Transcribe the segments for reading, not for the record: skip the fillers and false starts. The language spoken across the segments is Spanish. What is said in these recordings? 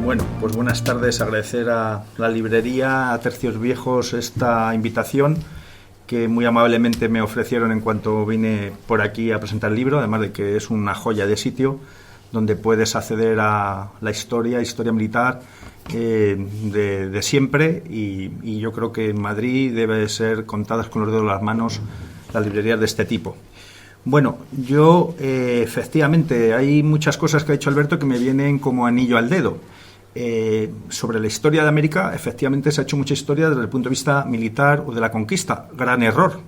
Bueno, pues buenas tardes. Agradecer a la librería, a Tercios Viejos, esta invitación que muy amablemente me ofrecieron en cuanto vine por aquí a presentar el libro, además de que es una joya de sitio donde puedes acceder a la historia militar de siempre, y yo creo que en Madrid debe ser contadas con los dedos de las manos las librerías de este tipo. Bueno, yo efectivamente hay muchas cosas que ha dicho Alberto que me vienen como anillo al dedo. Sobre la historia de América, efectivamente se ha hecho mucha historia desde el punto de vista militar o de la conquista. Gran error,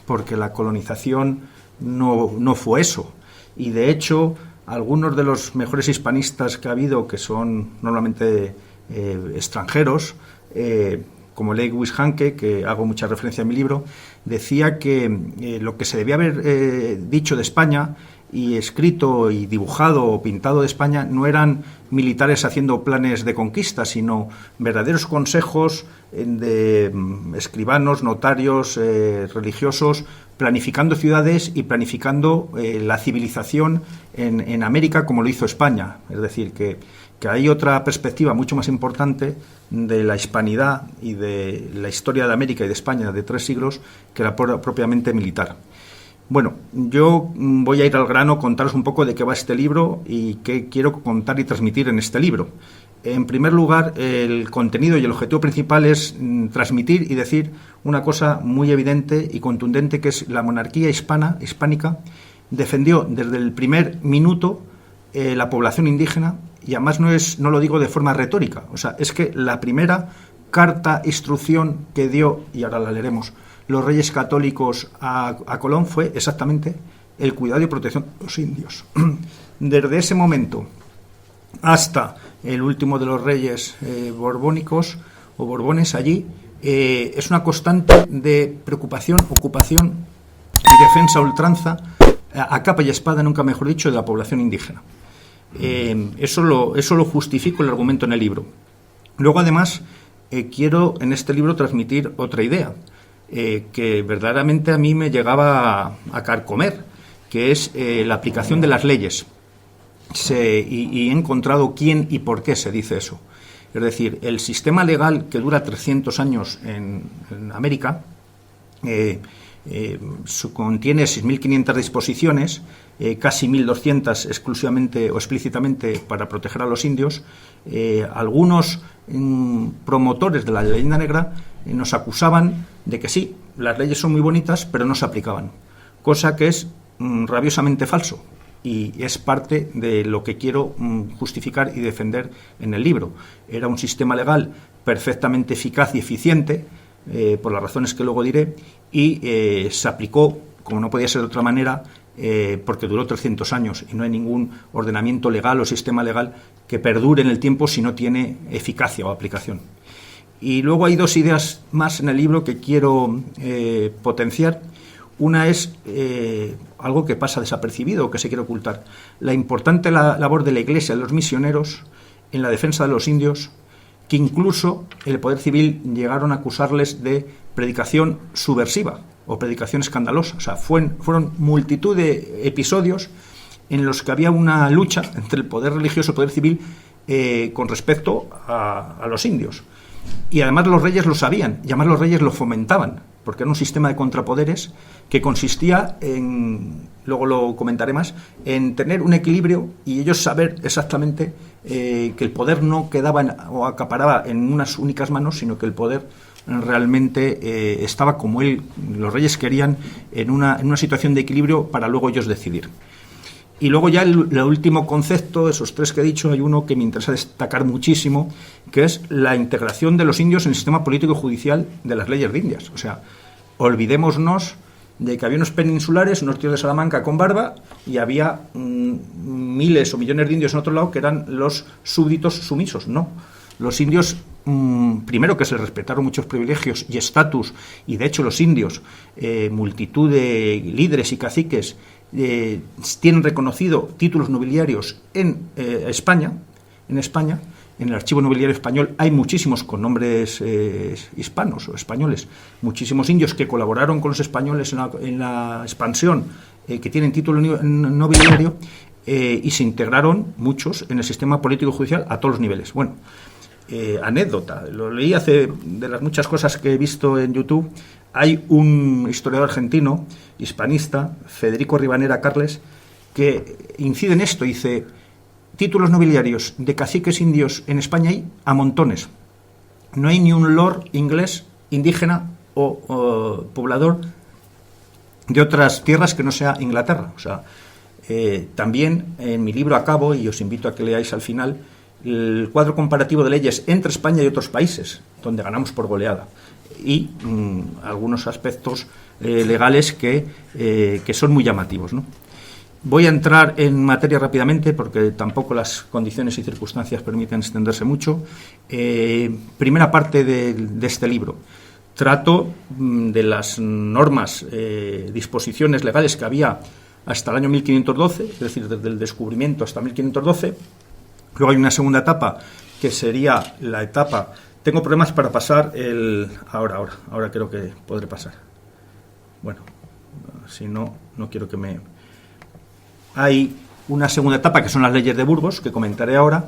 porque la colonización no fue eso. Y de hecho, algunos de los mejores hispanistas que ha habido, que son normalmente extranjeros, como Lewis Hanke, que hago mucha referencia en mi libro, decía que lo que se debía haber dicho de España y escrito y dibujado o pintado de España no eran militares haciendo planes de conquista, sino verdaderos consejos de escribanos, notarios, religiosos, planificando ciudades y planificando la civilización en América como lo hizo España. Es decir, que hay otra perspectiva mucho más importante de la hispanidad y de la historia de América y de España de 3 siglos que la propiamente militar. Bueno, yo voy a ir al grano, contaros un poco de qué va este libro y qué quiero contar y transmitir en este libro. En primer lugar, el contenido y el objetivo principal es transmitir y decir una cosa muy evidente y contundente, que es la monarquía hispánica defendió desde el primer minuto la población indígena, y además no lo digo de forma retórica, o sea, es que la primera carta instrucción que dio, y ahora la leeremos, los Reyes Católicos a Colón fue exactamente el cuidado y protección de los indios. Desde ese momento hasta el último de los reyes borbónicos o borbones allí, es una constante de preocupación, ocupación y defensa a ultranza, a capa y espada, nunca mejor dicho, de la población indígena. Eso lo justifico el argumento en el libro. Luego, además, quiero en este libro transmitir otra idea, que verdaderamente a mí me llegaba a carcomer, que es la aplicación de las leyes. Y he encontrado quién y por qué se dice eso. Es decir, el sistema legal que dura 300 años en América contiene 6.500 disposiciones, casi 1.200 exclusivamente o explícitamente para proteger a los indios. Algunos promotores de la leyenda negra nos acusaban de que sí, las leyes son muy bonitas, pero no se aplicaban, cosa que es rabiosamente falso, y es parte de lo que quiero justificar y defender en el libro. Era un sistema legal perfectamente eficaz y eficiente, por las razones que luego diré, y se aplicó, como no podía ser de otra manera, porque duró 300 años y no hay ningún ordenamiento legal o sistema legal que perdure en el tiempo si no tiene eficacia o aplicación. Y luego hay 2 ideas más en el libro que quiero potenciar. Una es algo que pasa desapercibido o que se quiere ocultar: la importante labor de la Iglesia, de los misioneros, en la defensa de los indios, que incluso el poder civil llegaron a acusarles de predicación subversiva o predicación escandalosa. O sea, fueron multitud de episodios en los que había una lucha entre el poder religioso y el poder civil con respecto a los indios. Y además los reyes lo sabían, y además los reyes lo fomentaban, porque era un sistema de contrapoderes que consistía en, luego lo comentaré más, en tener un equilibrio y ellos saber exactamente que el poder no quedaba o acaparaba en unas únicas manos, sino que el poder realmente estaba como los reyes querían, en una situación de equilibrio para luego ellos decidir. Y luego ya el último concepto, esos 3 que he dicho, hay uno que me interesa destacar muchísimo, que es la integración de los indios en el sistema político y judicial de las leyes de Indias. O sea, olvidémonos de que había unos peninsulares, unos tíos de Salamanca con barba, y había miles o millones de indios en otro lado que eran los súbditos sumisos. No, los indios, primero que se les respetaron muchos privilegios y estatus, y de hecho los indios, multitud de líderes y caciques, tienen reconocido títulos nobiliarios en España. En el archivo nobiliario español hay muchísimos con nombres hispanos o españoles, muchísimos indios que colaboraron con los españoles en la expansión, que tienen título nobiliario, y se integraron muchos en el sistema político y judicial a todos los niveles. Bueno, anécdota, lo leí de las muchas cosas que he visto en YouTube. Hay un historiador argentino, hispanista, Federico Ribanera Carles, que incide en esto. Dice: títulos nobiliarios de caciques indios en España hay a montones. No hay ni un lord inglés, indígena o poblador de otras tierras que no sea Inglaterra. O sea, también en mi libro acabo, y os invito a que leáis al final, el cuadro comparativo de leyes entre España y otros países, donde ganamos por goleada, y algunos aspectos legales que son muy llamativos, ¿no? Voy a entrar en materia rápidamente porque tampoco las condiciones y circunstancias permiten extenderse mucho. Primera parte de este libro. Trato de las normas, disposiciones legales que había hasta el año 1512, es decir, desde el descubrimiento hasta 1512. Luego hay una segunda etapa, que sería la etapa... Tengo problemas para pasar ahora creo que podré pasar. Bueno, si no, no quiero que me... Hay una segunda etapa, que son las leyes de Burgos, que comentaré ahora,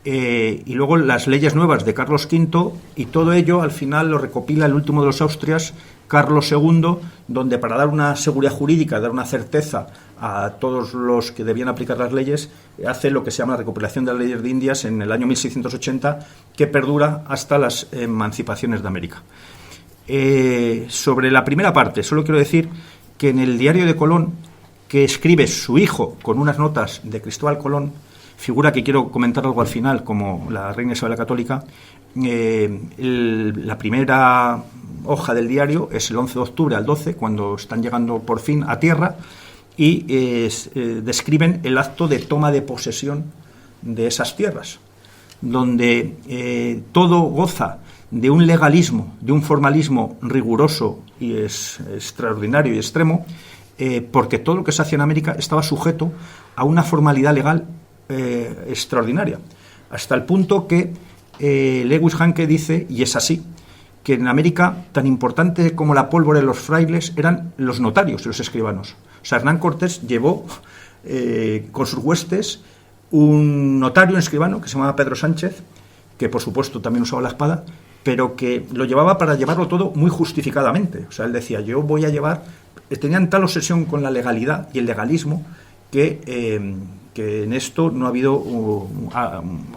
y luego las leyes nuevas de Carlos V, y todo ello al final lo recopila el último de los Austrias, Carlos II, donde para dar una seguridad jurídica, dar una certeza a todos los que debían aplicar las leyes, hace lo que se llama la recopilación de las leyes de Indias en el año 1680, que perdura hasta las emancipaciones de América. Sobre la primera parte, solo quiero decir que en el diario de Colón, que escribe su hijo con unas notas de Cristóbal Colón, figura que quiero comentar algo al final, como la reina Isabel la Católica. La primera hoja del diario es el 11 de octubre al 12, cuando están llegando por fin a tierra, y describen el acto de toma de posesión de esas tierras, donde todo goza de un legalismo, de un formalismo riguroso y extraordinario y extremo, porque todo lo que se hacía en América estaba sujeto a una formalidad legal extraordinaria, hasta el punto que Lewis Hanke dice, y es así, que en América tan importante como la pólvora y los frailes eran los notarios y los escribanos. O sea, Hernán Cortés llevó con sus huestes un notario, un escribano, que se llamaba Pedro Sánchez, que por supuesto también usaba la espada, pero que lo llevaba para llevarlo todo muy justificadamente. O sea, él decía, yo voy a llevar... Tenían tal obsesión con la legalidad y el legalismo que en esto no ha habido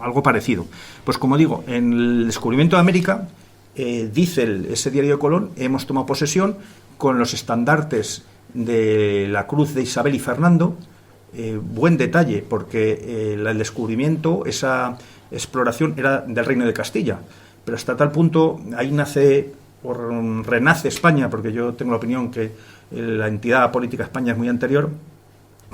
algo parecido. Pues como digo, en el descubrimiento de América, dice ese diario de Colón, hemos tomado posesión con los estandartes de la cruz de Isabel y Fernando. Buen detalle, porque el descubrimiento, esa exploración era del Reino de Castilla, pero hasta tal punto ahí nace o renace España, porque yo tengo la opinión que la entidad política de España es muy anterior,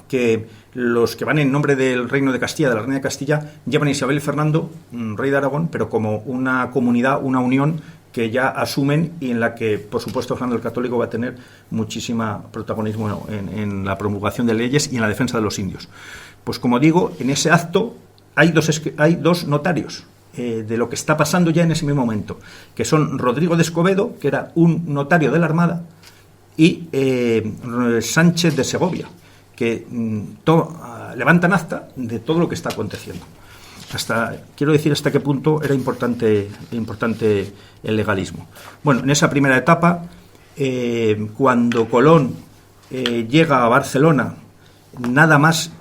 que los que van en nombre del Reino de Castilla, de la Reina de Castilla, llevan a Isabel y Fernando, rey de Aragón, pero como una comunidad, una unión que ya asumen y en la que, por supuesto, Fernando el Católico va a tener muchísimo protagonismo en la promulgación de leyes y en la defensa de los indios. Pues como digo, en ese acto hay dos notarios de lo que está pasando ya en ese mismo momento, que son Rodrigo de Escobedo, que era un notario de la Armada, y Sánchez de Segovia, que levantan acta de todo lo que está aconteciendo. Quiero decir hasta qué punto era importante el legalismo. Bueno, en esa primera etapa, cuando Colón llega a Barcelona, nada más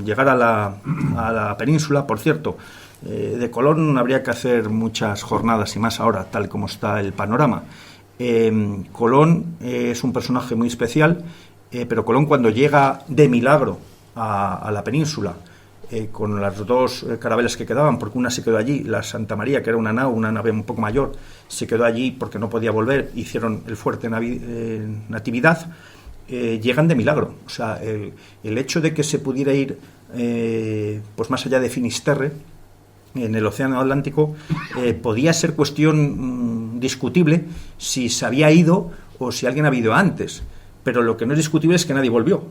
llegar a la península, por cierto, de Colón habría que hacer muchas jornadas y más ahora, tal como está el panorama. Colón es un personaje muy especial, pero Colón, cuando llega de milagro a la península, con las dos carabelas que quedaban, porque una se quedó allí, la Santa María, que era una nave un poco mayor, se quedó allí porque no podía volver, hicieron el fuerte Natividad, llegan de milagro. O sea, el hecho de que se pudiera ir pues más allá de Finisterre, en el Océano Atlántico, podía ser cuestión discutible si se había ido o si alguien había ido antes, pero lo que no es discutible es que nadie volvió.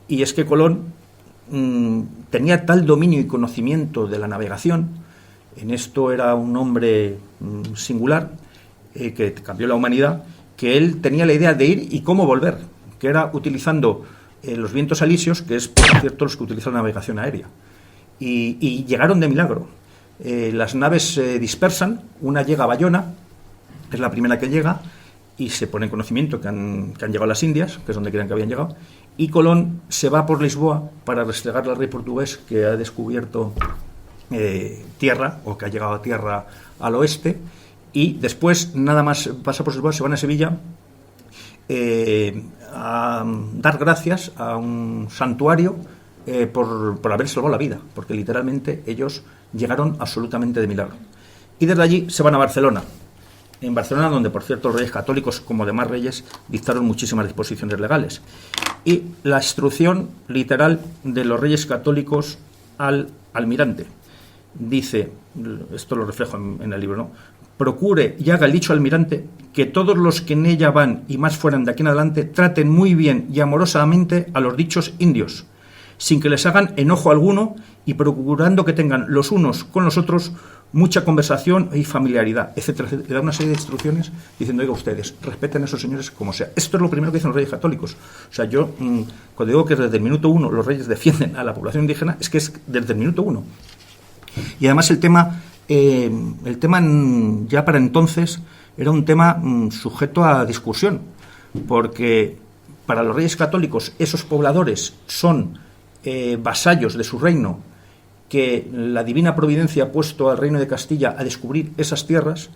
Y es que Colón tenía tal dominio y conocimiento de la navegación, en esto era un hombre singular, que cambió la humanidad, que él tenía la idea de ir y cómo volver, que era utilizando los vientos alisios, que es, por cierto, los que utilizan la navegación aérea. Y llegaron de milagro. Las naves se dispersan, una llega a Bayona, que es la primera que llega, y se pone en conocimiento que han llegado a las Indias, que es donde creían que habían llegado, y Colón se va por Lisboa para restregarle al rey portugués que ha descubierto tierra, o que ha llegado a tierra al oeste, y después nada más pasa por Lisboa, se van a Sevilla a dar gracias a un santuario por haber salvado la vida, porque literalmente ellos llegaron absolutamente de milagro. Y desde allí se van a Barcelona. En Barcelona, donde por cierto los reyes católicos, como demás reyes, dictaron muchísimas disposiciones legales. Y la instrucción literal de los reyes católicos al almirante dice, esto lo reflejo en el libro, ¿no? Procure y haga el dicho almirante que todos los que en ella van y más fueran de aquí en adelante traten muy bien y amorosamente a los dichos indios, sin que les hagan enojo alguno y procurando que tengan los unos con los otros mucha conversación y familiaridad, etcétera, etcétera. Le da una serie de instrucciones diciendo, oiga, ustedes, respeten a esos señores como sea. Esto es lo primero que dicen los reyes católicos. O sea, yo, cuando digo que desde el minuto uno los reyes defienden a la población indígena, es que es desde el minuto uno. Y además el tema ya para entonces era un tema sujeto a discusión, porque para los reyes católicos esos pobladores son vasallos de su reino, que la divina providencia ha puesto al reino de Castilla a descubrir esas tierras,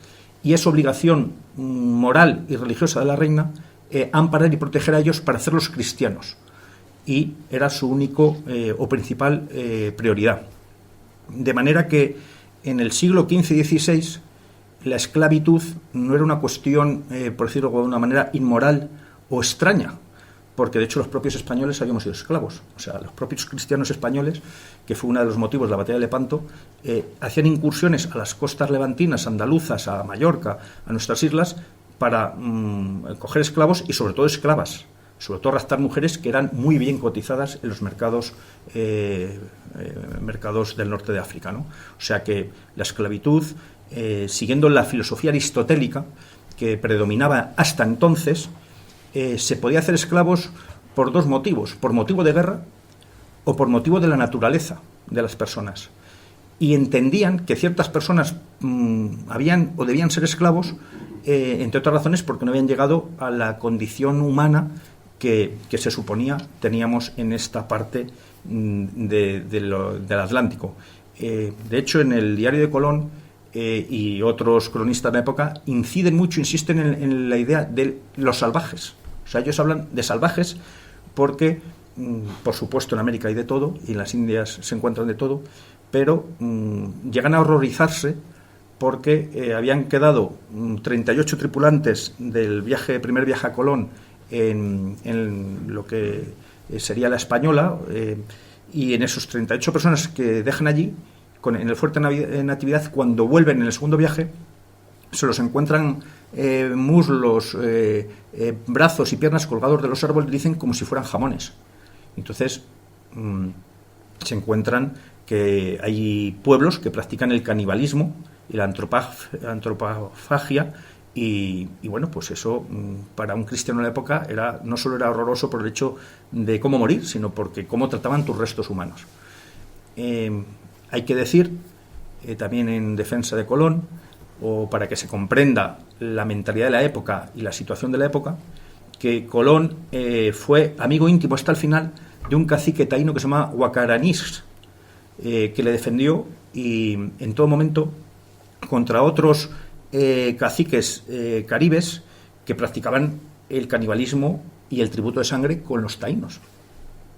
y es obligación moral y religiosa de la reina amparar y proteger a ellos para hacerlos cristianos, y era su único o principal prioridad. De manera que en el siglo XV y XVI la esclavitud no era una cuestión, por decirlo de una manera, inmoral o extraña, porque de hecho los propios españoles habíamos sido esclavos. O sea, los propios cristianos españoles, que fue uno de los motivos de la batalla de Lepanto, hacían incursiones a las costas levantinas, andaluzas, a Mallorca, a nuestras islas, para coger esclavos y sobre todo esclavas, sobre todo raptar mujeres que eran muy bien cotizadas en los mercados del norte de África, ¿no? O sea que la esclavitud, siguiendo la filosofía aristotélica que predominaba hasta entonces, se podía hacer esclavos por dos motivos: por motivo de guerra o por motivo de la naturaleza de las personas. Y entendían que ciertas personas habían o debían ser esclavos, entre otras razones porque no habían llegado a la condición humana que se suponía teníamos en esta parte del Atlántico. De hecho, en el diario de Colón y otros cronistas de la época insisten en la idea de los salvajes. O sea, ellos hablan de salvajes porque, por supuesto, en América hay de todo y en las Indias se encuentran de todo, pero llegan a horrorizarse porque habían quedado 38 tripulantes del primer viaje a Colón en lo que sería la Española, y en esos 38 personas que dejan allí, en el fuerte Natividad, cuando vuelven en el segundo viaje, se los encuentran muslos, brazos y piernas colgados de los árboles, dicen, como si fueran jamones. Entonces se encuentran que hay pueblos que practican el canibalismo y la antropofagia. Y bueno, pues eso para un cristiano de la época no solo era horroroso por el hecho de cómo morir, sino porque cómo trataban tus restos humanos. Hay que decir, también en defensa de Colón, o para que se comprenda la mentalidad de la época y la situación de la época, que Colón fue amigo íntimo hasta el final de un cacique taíno que se llama Huacaranís, que le defendió y en todo momento contra otros caciques caribes que practicaban el canibalismo y el tributo de sangre con los taínos.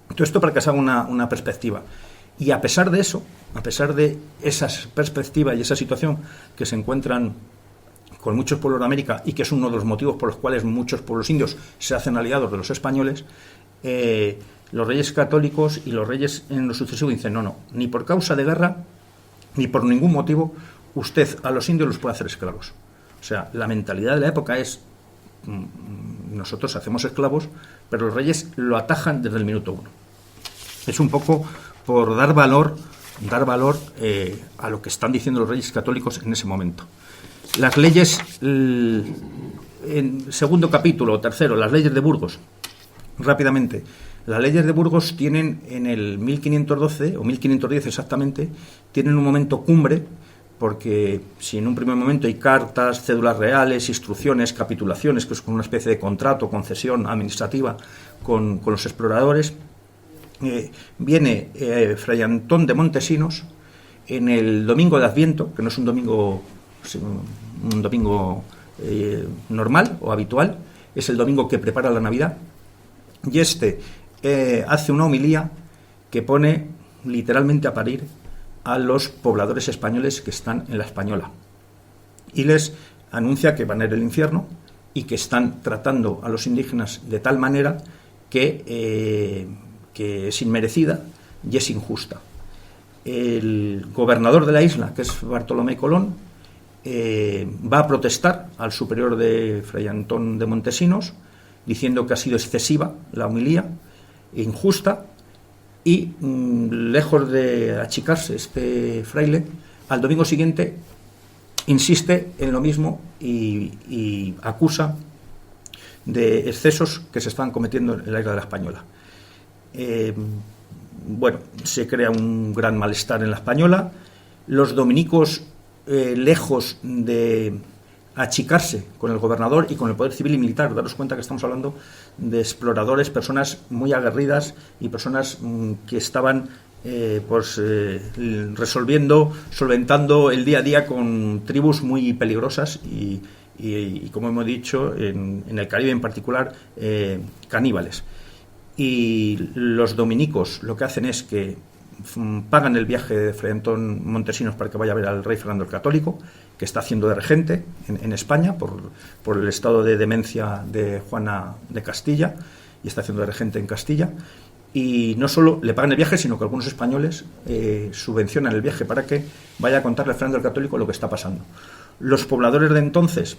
Todo esto para que se haga una perspectiva. Y a pesar de eso, a pesar de esa perspectiva y esa situación que se encuentran con muchos pueblos de América, y que es uno de los motivos por los cuales muchos pueblos indios se hacen aliados de los españoles, los reyes católicos y los reyes en lo sucesivo dicen, no, ni por causa de guerra, ni por ningún motivo, usted a los indios los puede hacer esclavos. O sea, la mentalidad de la época es, nosotros hacemos esclavos, pero los reyes lo atajan desde el minuto uno. Es un poco por dar valor a lo que están diciendo los reyes católicos en ese momento. Las leyes, en segundo capítulo, tercero, las leyes de Burgos. Rápidamente, Las leyes de Burgos tienen en el 1512, o 1510 exactamente, tienen un momento cumbre, porque si en un primer momento hay cartas, cédulas reales, instrucciones, capitulaciones, que es como una especie de contrato, concesión administrativa con los exploradores, viene Fray Antón de Montesinos en el domingo de Adviento, que no es un domingo normal o habitual, es el domingo que prepara la Navidad, y hace una homilía que pone literalmente a parir a los pobladores españoles que están en la Española, y les anuncia que van a ir al infierno y que están tratando a los indígenas de tal manera que es inmerecida y es injusta. El gobernador de la isla, que es Bartolomé Colón, va a protestar al superior de Fray Antón de Montesinos, diciendo que ha sido excesiva la homilía, injusta, y lejos de achicarse este fraile, al domingo siguiente insiste en lo mismo y acusa de excesos que se están cometiendo en la isla de la Española. Se crea un gran malestar en la Española. Los dominicos, lejos de achicarse con el gobernador y con el poder civil y militar, daros cuenta que estamos hablando de exploradores, personas muy aguerridas y personas que estaban solventando el día a día con tribus muy peligrosas y como hemos dicho, en el Caribe en particular, caníbales. Y los dominicos lo que hacen es que pagan el viaje de Fray Antón Montesinos para que vaya a ver al rey Fernando el Católico, que está haciendo de regente en España por el estado de demencia de Juana de Castilla, y está haciendo de regente en Castilla. Y no solo le pagan el viaje, sino que algunos españoles subvencionan el viaje para que vaya a contarle a Fernando el Católico lo que está pasando. Los pobladores de entonces,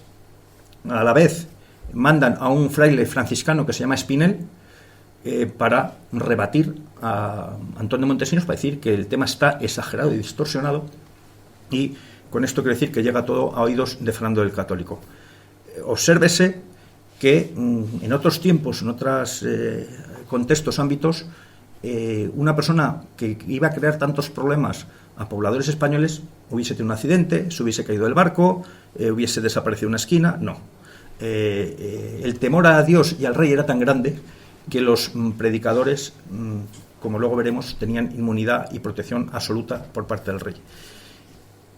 a la vez, mandan a un fraile franciscano que se llama Espinel, para rebatir a Antón de Montesinos, para decir que el tema está exagerado y distorsionado, y con esto quiero decir que llega todo a oídos de Fernando el Católico. Obsérvese que en otros tiempos, en otros contextos, ámbitos, una persona que iba a crear tantos problemas a pobladores españoles hubiese tenido un accidente, se hubiese caído del barco, hubiese desaparecido en una esquina. No. El temor a Dios y al rey era tan grande que los predicadores, como luego veremos, tenían inmunidad y protección absoluta por parte del rey.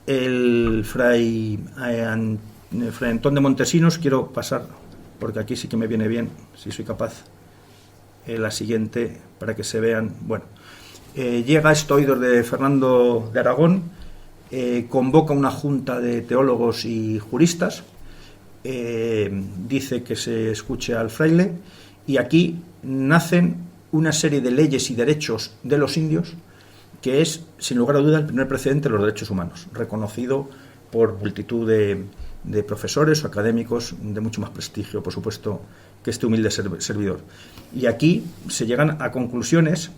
El fray Antón de Montesinos, quiero pasar, porque aquí sí que me viene bien, si soy capaz, la siguiente, para que se vean. Llega a estos oídos de Fernando de Aragón, convoca una junta de teólogos y juristas, dice que se escuche al fraile, y aquí nacen una serie de leyes y derechos de los indios, que es, sin lugar a duda, el primer precedente de los derechos humanos, reconocido por multitud de profesores o académicos de mucho más prestigio, por supuesto, que este humilde servidor. Y aquí se llegan a conclusiones,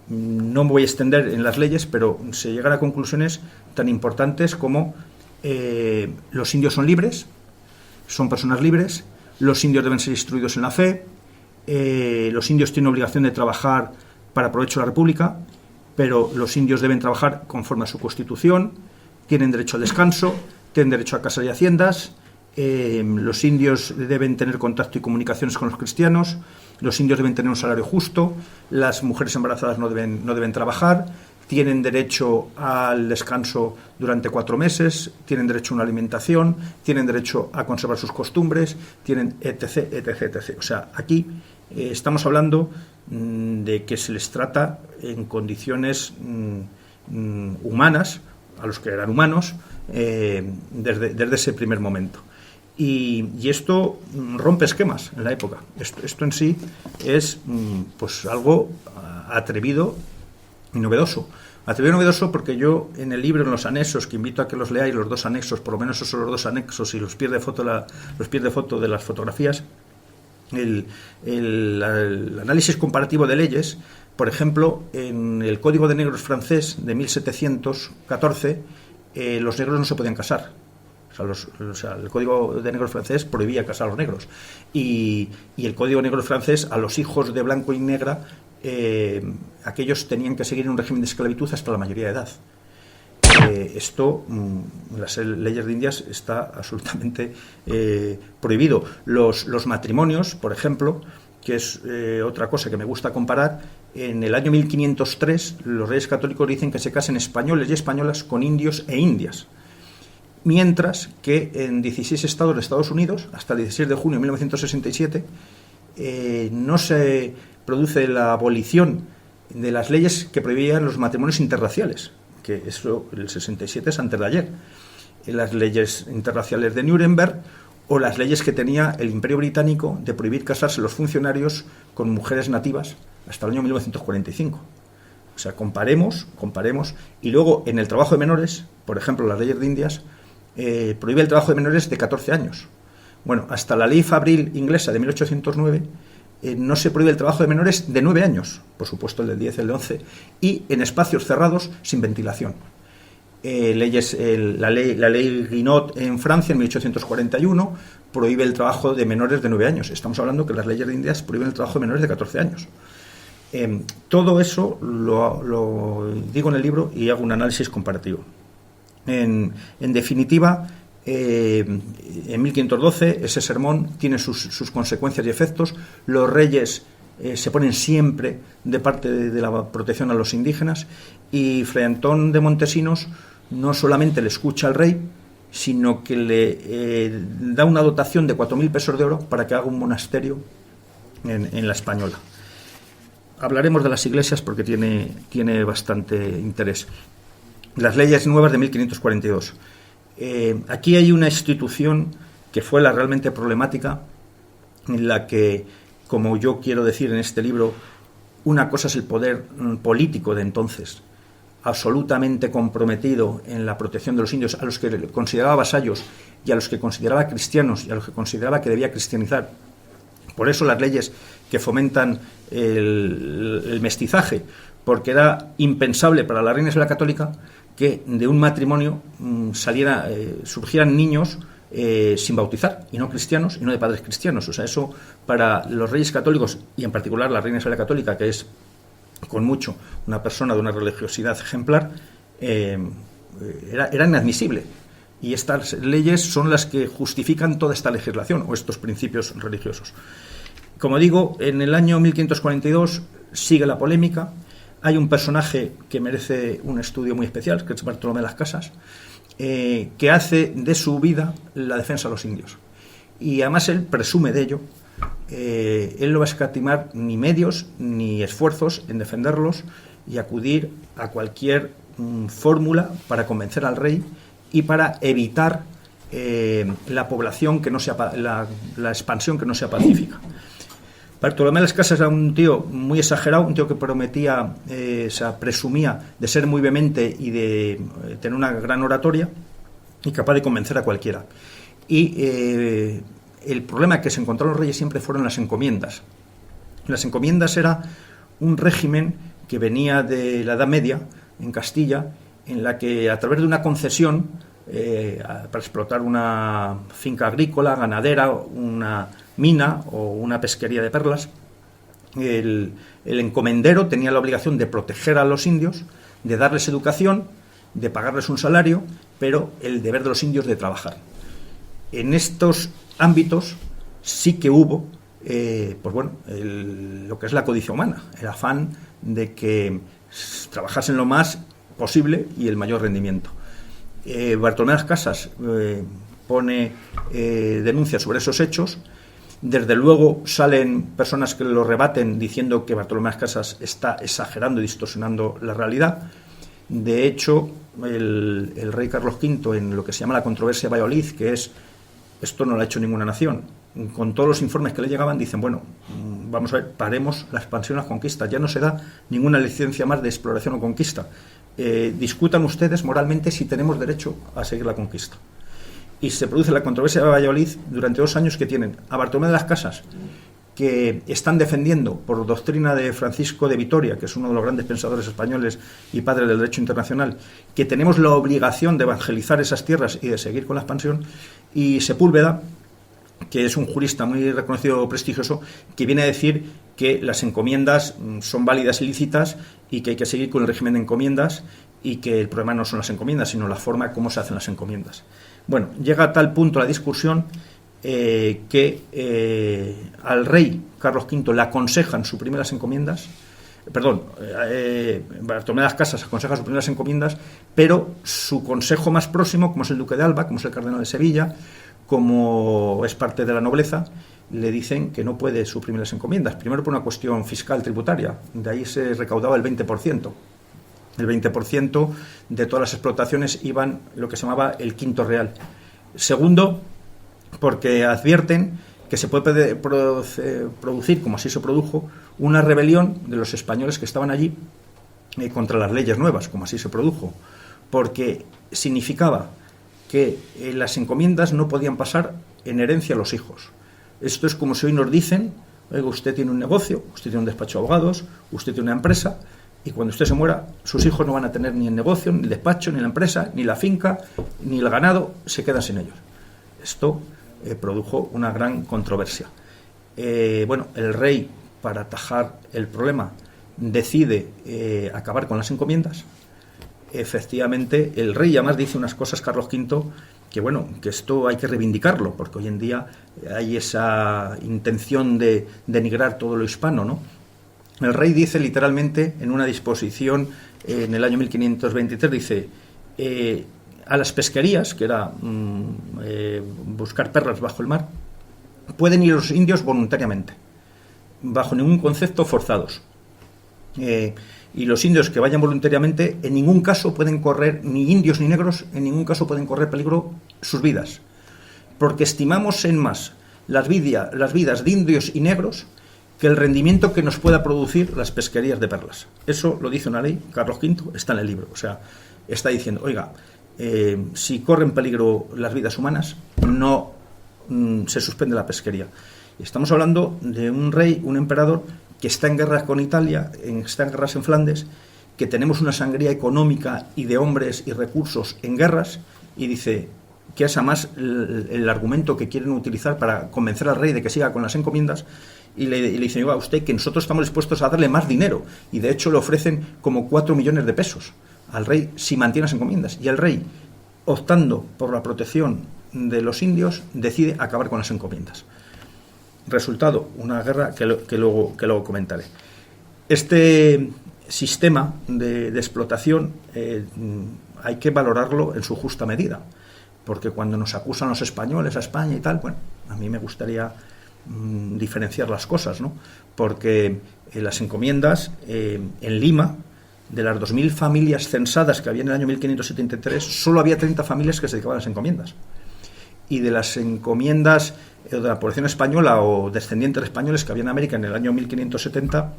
no me voy a extender en las leyes, pero se llegan a conclusiones tan importantes como los indios son libres, son personas libres, los indios deben ser instruidos en la fe, los indios tienen obligación de trabajar para provecho de la República, pero los indios deben trabajar conforme a su constitución, tienen derecho al descanso, tienen derecho a casas y haciendas, los indios deben tener contacto y comunicaciones con los cristianos, los indios deben tener un salario justo, las mujeres embarazadas no deben trabajar, tienen derecho al descanso durante 4 meses, tienen derecho a una alimentación, tienen derecho a conservar sus costumbres, tienen etc, etc, etc. O sea, aquí estamos hablando de que se les trata en condiciones humanas, a los que eran humanos, desde ese primer momento. Y esto rompe esquemas en la época. Esto en sí es algo atrevido y novedoso. Atrevido y novedoso porque yo en el libro, en los anexos, que invito a que los leáis, los 2 anexos, por lo menos esos son los 2 anexos y los pies de foto de las fotografías, el análisis comparativo de leyes. Por ejemplo, en el Código de Negros francés de 1714, los negros no se podían casar. O sea, el Código de Negros francés prohibía casar a los negros. Y el Código Negro francés, a los hijos de blanco y negra, aquellos tenían que seguir un régimen de esclavitud hasta la mayoría de edad. Esto, en las leyes de Indias, está absolutamente prohibido. Los matrimonios, por ejemplo, que es otra cosa que me gusta comparar, en el año 1503 los reyes católicos dicen que se casen españoles y españolas con indios e indias, mientras que en 16 estados de Estados Unidos, hasta el 16 de junio de 1967, no se produce la abolición de las leyes que prohibían los matrimonios interraciales, que eso, el 67 es antes de ayer, las leyes interraciales de Nuremberg, o las leyes que tenía el Imperio Británico de prohibir casarse los funcionarios con mujeres nativas hasta el año 1945. O sea, comparemos, y luego en el trabajo de menores, por ejemplo, las leyes de Indias, prohíbe el trabajo de menores de 14 años. Bueno, hasta la ley Fabril inglesa de 1809 no se prohíbe el trabajo de menores de 9 años, por supuesto el del 10, el de 11, y en espacios cerrados sin ventilación. La ley Guinot en Francia en 1841 prohíbe el trabajo de menores de 9 años. Estamos hablando que las leyes de Indias prohíben el trabajo de menores de 14 años. Todo eso lo digo en el libro y hago un análisis comparativo. En definitiva, en 1512 ese sermón tiene sus consecuencias y efectos. Los reyes se ponen siempre de parte de la protección a los indígenas, y Fray Antón de Montesinos no solamente le escucha al rey, sino que le da una dotación de 4.000 pesos de oro para que haga un monasterio en la Española. Hablaremos de las iglesias porque tiene bastante interés. Las leyes nuevas de 1542. Aquí hay una institución que fue la realmente problemática, en la que, como yo quiero decir en este libro, una cosa es el poder político de entonces, absolutamente comprometido en la protección de los indios, a los que consideraba vasallos y a los que consideraba cristianos y a los que consideraba que debía cristianizar. Por eso las leyes que fomentan el mestizaje, porque era impensable para la reina Isabel la Católica que de un matrimonio surgieran niños sin bautizar, y no cristianos, y no de padres cristianos. O sea, eso para los reyes católicos, y en particular la reina Isabel la Católica, que es con mucho una persona de una religiosidad ejemplar, era inadmisible. Y estas leyes son las que justifican toda esta legislación o estos principios religiosos. Como digo, en el año 1542 sigue la polémica. Hay un personaje que merece un estudio muy especial, que es Bartolomé de las Casas, que hace de su vida la defensa de los indios. Y además él presume de ello. Él no va a escatimar ni medios ni esfuerzos en defenderlos y acudir a cualquier fórmula para convencer al rey y para evitar la población que no sea la expansión que no sea pacífica. Bartolomé de las Casas era un tío muy exagerado, un tío que prometía, presumía de ser muy vehemente y de tener una gran oratoria y capaz de convencer a cualquiera. Y el problema que se encontraron los reyes siempre fueron las encomiendas. Las encomiendas era un régimen que venía de la Edad Media en Castilla, en la que a través de una concesión para explotar una finca agrícola, ganadera, una mina o una pesquería de perlas, el encomendero tenía la obligación de proteger a los indios, de darles educación, de pagarles un salario, pero el deber de los indios de trabajar. En estos ámbitos sí que hubo lo que es la codicia humana, el afán de que trabajasen lo más posible y el mayor rendimiento. Bartolomé de las Casas pone denuncias sobre esos hechos. Desde luego salen personas que lo rebaten diciendo que Bartolomé de las Casas está exagerando y distorsionando la realidad. De hecho, el rey Carlos V, en lo que se llama la controversia de Valladolid, que es esto no lo ha hecho ninguna nación, con todos los informes que le llegaban, dicen, bueno, vamos a ver, paremos la expansión y las conquistas, ya no se da ninguna licencia más de exploración o conquista. Discutan ustedes moralmente si tenemos derecho a seguir la conquista. Y se produce la controversia de Valladolid durante 2 años, que tienen a Bartolomé de las Casas que están defendiendo, por doctrina de Francisco de Vitoria, que es uno de los grandes pensadores españoles y padre del derecho internacional, que tenemos la obligación de evangelizar esas tierras y de seguir con la expansión, y Sepúlveda, que es un jurista muy reconocido, prestigioso, que viene a decir que las encomiendas son válidas y lícitas y que hay que seguir con el régimen de encomiendas y que el problema no son las encomiendas, sino la forma como se hacen las encomiendas. Bueno, llega a tal punto la discusión que al rey Carlos V le aconsejan suprimir las encomiendas, Bartolomé de las Casas aconseja suprimir las encomiendas, pero su consejo más próximo, como es el duque de Alba, como es el cardenal de Sevilla, como es parte de la nobleza, le dicen que no puede suprimir las encomiendas. Primero por una cuestión fiscal tributaria, de ahí se recaudaba el 20%. El 20% de todas las explotaciones iban lo que se llamaba el quinto real. Segundo, porque advierten que se puede producir, como así se produjo, una rebelión de los españoles que estaban allí contra las leyes nuevas, como así se produjo, porque significaba que las encomiendas no podían pasar en herencia a los hijos. Esto es como si hoy nos dicen: oiga, usted tiene un negocio, usted tiene un despacho de abogados, usted tiene una empresa, y cuando usted se muera, sus hijos no van a tener ni el negocio, ni el despacho, ni la empresa, ni la finca, ni el ganado, se quedan sin ellos. Esto produjo una gran controversia. El rey, para atajar el problema, decide acabar con las encomiendas. Efectivamente, el rey además dice unas cosas, Carlos V, que esto hay que reivindicarlo, porque hoy en día hay esa intención de denigrar todo lo hispano, ¿no? El rey dice literalmente en una disposición en el año 1523, dice: a las pesquerías, que era buscar perlas bajo el mar, pueden ir los indios voluntariamente, bajo ningún concepto forzados. Y los indios que vayan voluntariamente en ningún caso pueden correr, ni indios ni negros, en ningún caso pueden correr peligro sus vidas, porque estimamos en más las vidas de indios y negros que el rendimiento que nos pueda producir las pesquerías de perlas. Eso lo dice una ley, Carlos V, está en el libro. O sea, está diciendo: oiga, si corren peligro las vidas humanas, no se suspende la pesquería. Estamos hablando de un rey, un emperador, que está en guerra con Italia, está en guerras en Flandes, que tenemos una sangría económica y de hombres y recursos en guerras, y dice que es además el argumento que quieren utilizar para convencer al rey de que siga con las encomiendas, y le dicen: oiga, usted, que nosotros estamos dispuestos a darle más dinero, y de hecho le ofrecen como 4 millones de pesos al rey si mantiene las encomiendas, y el rey, optando por la protección de los indios, decide acabar con las encomiendas. Resultado, una guerra que luego comentaré. Este sistema de explotación hay que valorarlo en su justa medida, porque cuando nos acusan los españoles a España y tal, a mí me gustaría diferenciar las cosas, ¿no? Porque las encomiendas en Lima, de las 2.000 familias censadas que había en el año 1573, solo había 30 familias que se dedicaban a las encomiendas. Y de las encomiendas de la población española o descendientes españoles que había en América en el año 1570,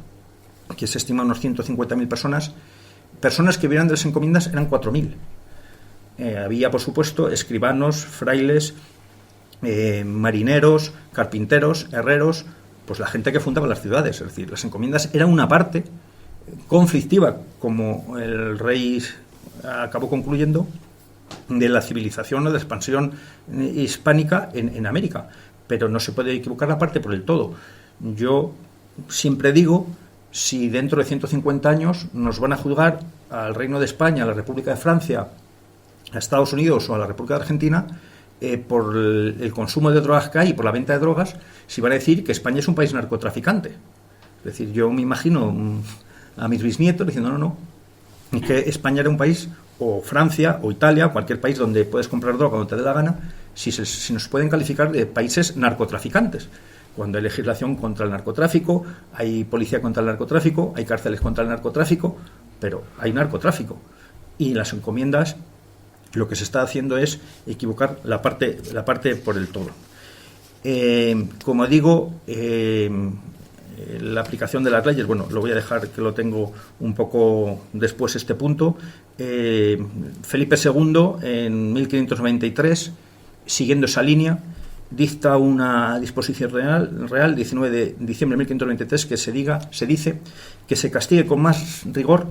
que se estima unos 150.000 personas que vivían de las encomiendas eran 4.000. Había, por supuesto, escribanos, frailes, marineros, carpinteros, herreros, pues la gente que fundaba las ciudades. Es decir, las encomiendas eran una parte conflictiva, como el rey acabó concluyendo, de la civilización o de la expansión hispánica en América. Pero no se puede equivocar la parte por el todo. Yo siempre digo, si dentro de 150 años nos van a juzgar al Reino de España, a la República de Francia, a Estados Unidos o a la República de Argentina, por el consumo de drogas que hay y por la venta de drogas, si van a decir que España es un país narcotraficante. Es decir, yo me imagino a mis bisnietos diciendo: no, es que España era un país, o Francia, o Italia, o cualquier país donde puedes comprar droga cuando te dé la gana, si nos pueden calificar de países narcotraficantes. Cuando hay legislación contra el narcotráfico, hay policía contra el narcotráfico, hay cárceles contra el narcotráfico, pero hay narcotráfico. Y las encomiendas, lo que se está haciendo es equivocar la parte por el todo. Como digo, la aplicación de las leyes, lo voy a dejar que lo tengo un poco después este punto. Felipe II, en 1593, siguiendo esa línea, dicta una disposición real 19 de diciembre de 1523, que se dice que se castigue con más rigor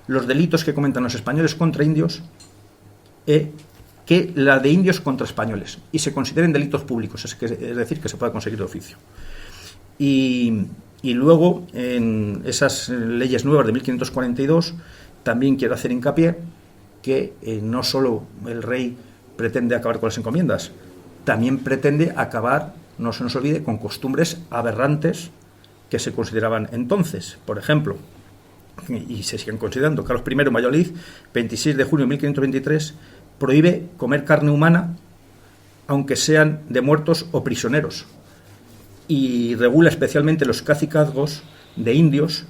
los delitos que cometan los españoles contra indios que la de indios contra españoles, y se consideren delitos públicos, es decir, que se pueda conseguir de oficio. Y luego, en esas leyes nuevas de 1542, también quiero hacer hincapié que no solo el rey pretende acabar con las encomiendas, también pretende acabar, no se nos olvide, con costumbres aberrantes que se consideraban entonces. Por ejemplo, y se siguen considerando, Carlos I en Valladolid, 26 de junio de 1523, prohíbe comer carne humana, aunque sean de muertos o prisioneros, y regula especialmente los cacicazgos de indios,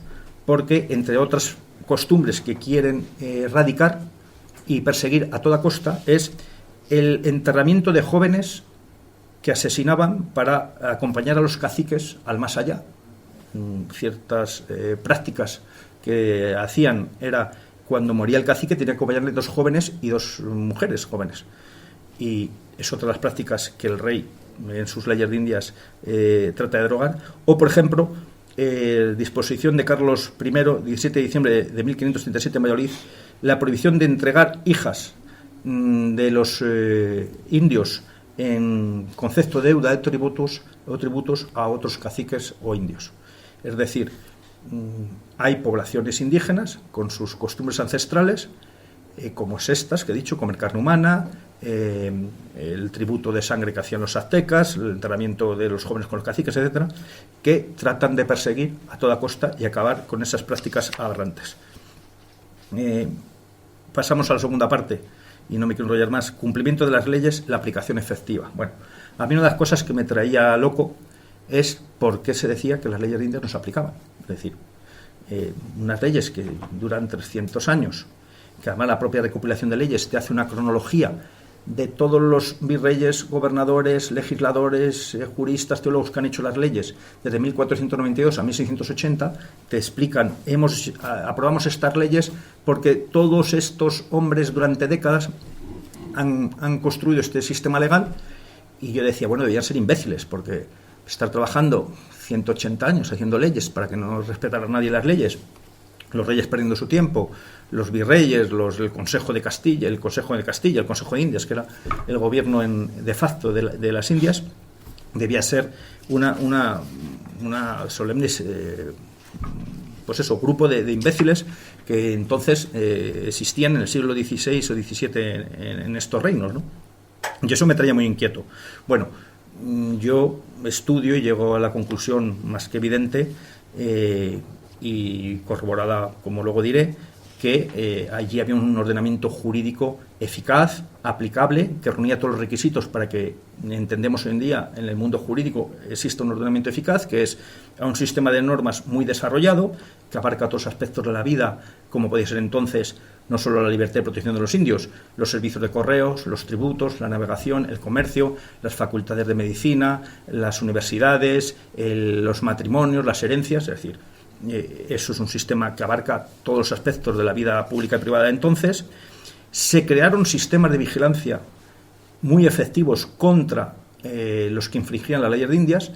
porque, entre otras costumbres que quieren erradicar y perseguir a toda costa, es el enterramiento de jóvenes que asesinaban para acompañar a los caciques al más allá. Ciertas prácticas que hacían era, cuando moría el cacique, tenía que acompañarle 2 jóvenes y 2 mujeres jóvenes. Y es otra de las prácticas que el rey, en sus leyes de Indias, trata de derogar. O, por ejemplo, disposición de Carlos I, 17 de diciembre de 1537 en Valladolid, la prohibición de entregar hijas de los indios en concepto de deuda de tributos a otros caciques o indios. Es decir, hay poblaciones indígenas con sus costumbres ancestrales, como es estas que he dicho, comer carne humana, el tributo de sangre que hacían los aztecas, el enterramiento de los jóvenes con los caciques, etcétera, que tratan de perseguir a toda costa y acabar con esas prácticas aberrantes. Pasamos a la segunda parte, y no me quiero enrollar más. Cumplimiento de las leyes, la aplicación efectiva. Bueno, a mí una de las cosas que me traía loco es por qué se decía que las leyes de Indias no se aplicaban. Es decir, unas leyes que duran 300 años, que además la propia recopilación de leyes te hace una cronología de todos los virreyes, gobernadores, legisladores, juristas, teólogos que han hecho las leyes desde 1492 a 1680, te explican, aprobamos estas leyes porque todos estos hombres durante décadas han construido este sistema legal. Y yo decía, bueno, debían ser imbéciles, porque estar trabajando 180 años haciendo leyes para que no respetara nadie las leyes, los reyes perdiendo su tiempo, los virreyes, el Consejo de Castilla, el Consejo de Indias, que era el gobierno de facto de las Indias, debía ser una solemne grupo de imbéciles que entonces existían en el siglo XVI o XVII en estos reinos, ¿no? Y eso me traía muy inquieto. Bueno, yo estudio y llego a la conclusión más que evidente y corroborada, como luego diré, que allí había un ordenamiento jurídico eficaz, aplicable, que reunía todos los requisitos para que, entendemos hoy en día, en el mundo jurídico exista un ordenamiento eficaz, que es un sistema de normas muy desarrollado, que abarca otros aspectos de la vida, como podía ser entonces no solo la libertad de protección de los indios, los servicios de correos, los tributos, la navegación, el comercio, las facultades de medicina, las universidades, los matrimonios, las herencias, es decir, eso es un sistema que abarca todos los aspectos de la vida pública y privada de entonces. Se crearon sistemas de vigilancia muy efectivos contra los que infringían las leyes de Indias,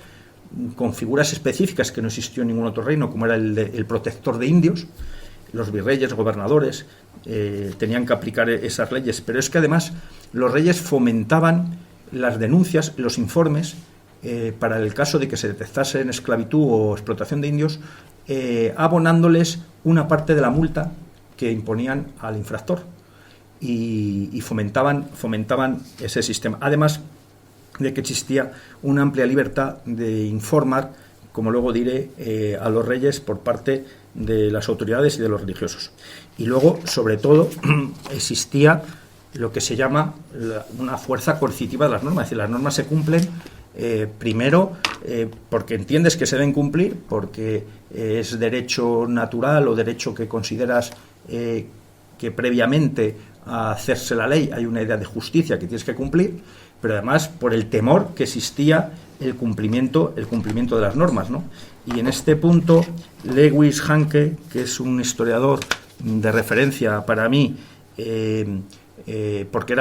con figuras específicas que no existió en ningún otro reino, como era el protector de indios. Los virreyes, gobernadores, tenían que aplicar esas leyes, pero es que además los reyes fomentaban las denuncias, los informes, para el caso de que se detectase en esclavitud o explotación de indios, abonándoles una parte de la multa que imponían al infractor, y fomentaban ese sistema, además de que existía una amplia libertad de informar, como luego diré, a los reyes por parte de las autoridades y de los religiosos. Y luego, sobre todo, existía lo que se llama una fuerza coercitiva de las normas, es decir, las normas se cumplen primero porque entiendes que se deben cumplir, porque es derecho natural o derecho que consideras que previamente a hacerse la ley hay una idea de justicia que tienes que cumplir, pero además por el temor que existía el cumplimiento de las normas, ¿no? Y en este punto Lewis Hanke, que es un historiador de referencia para mí, porque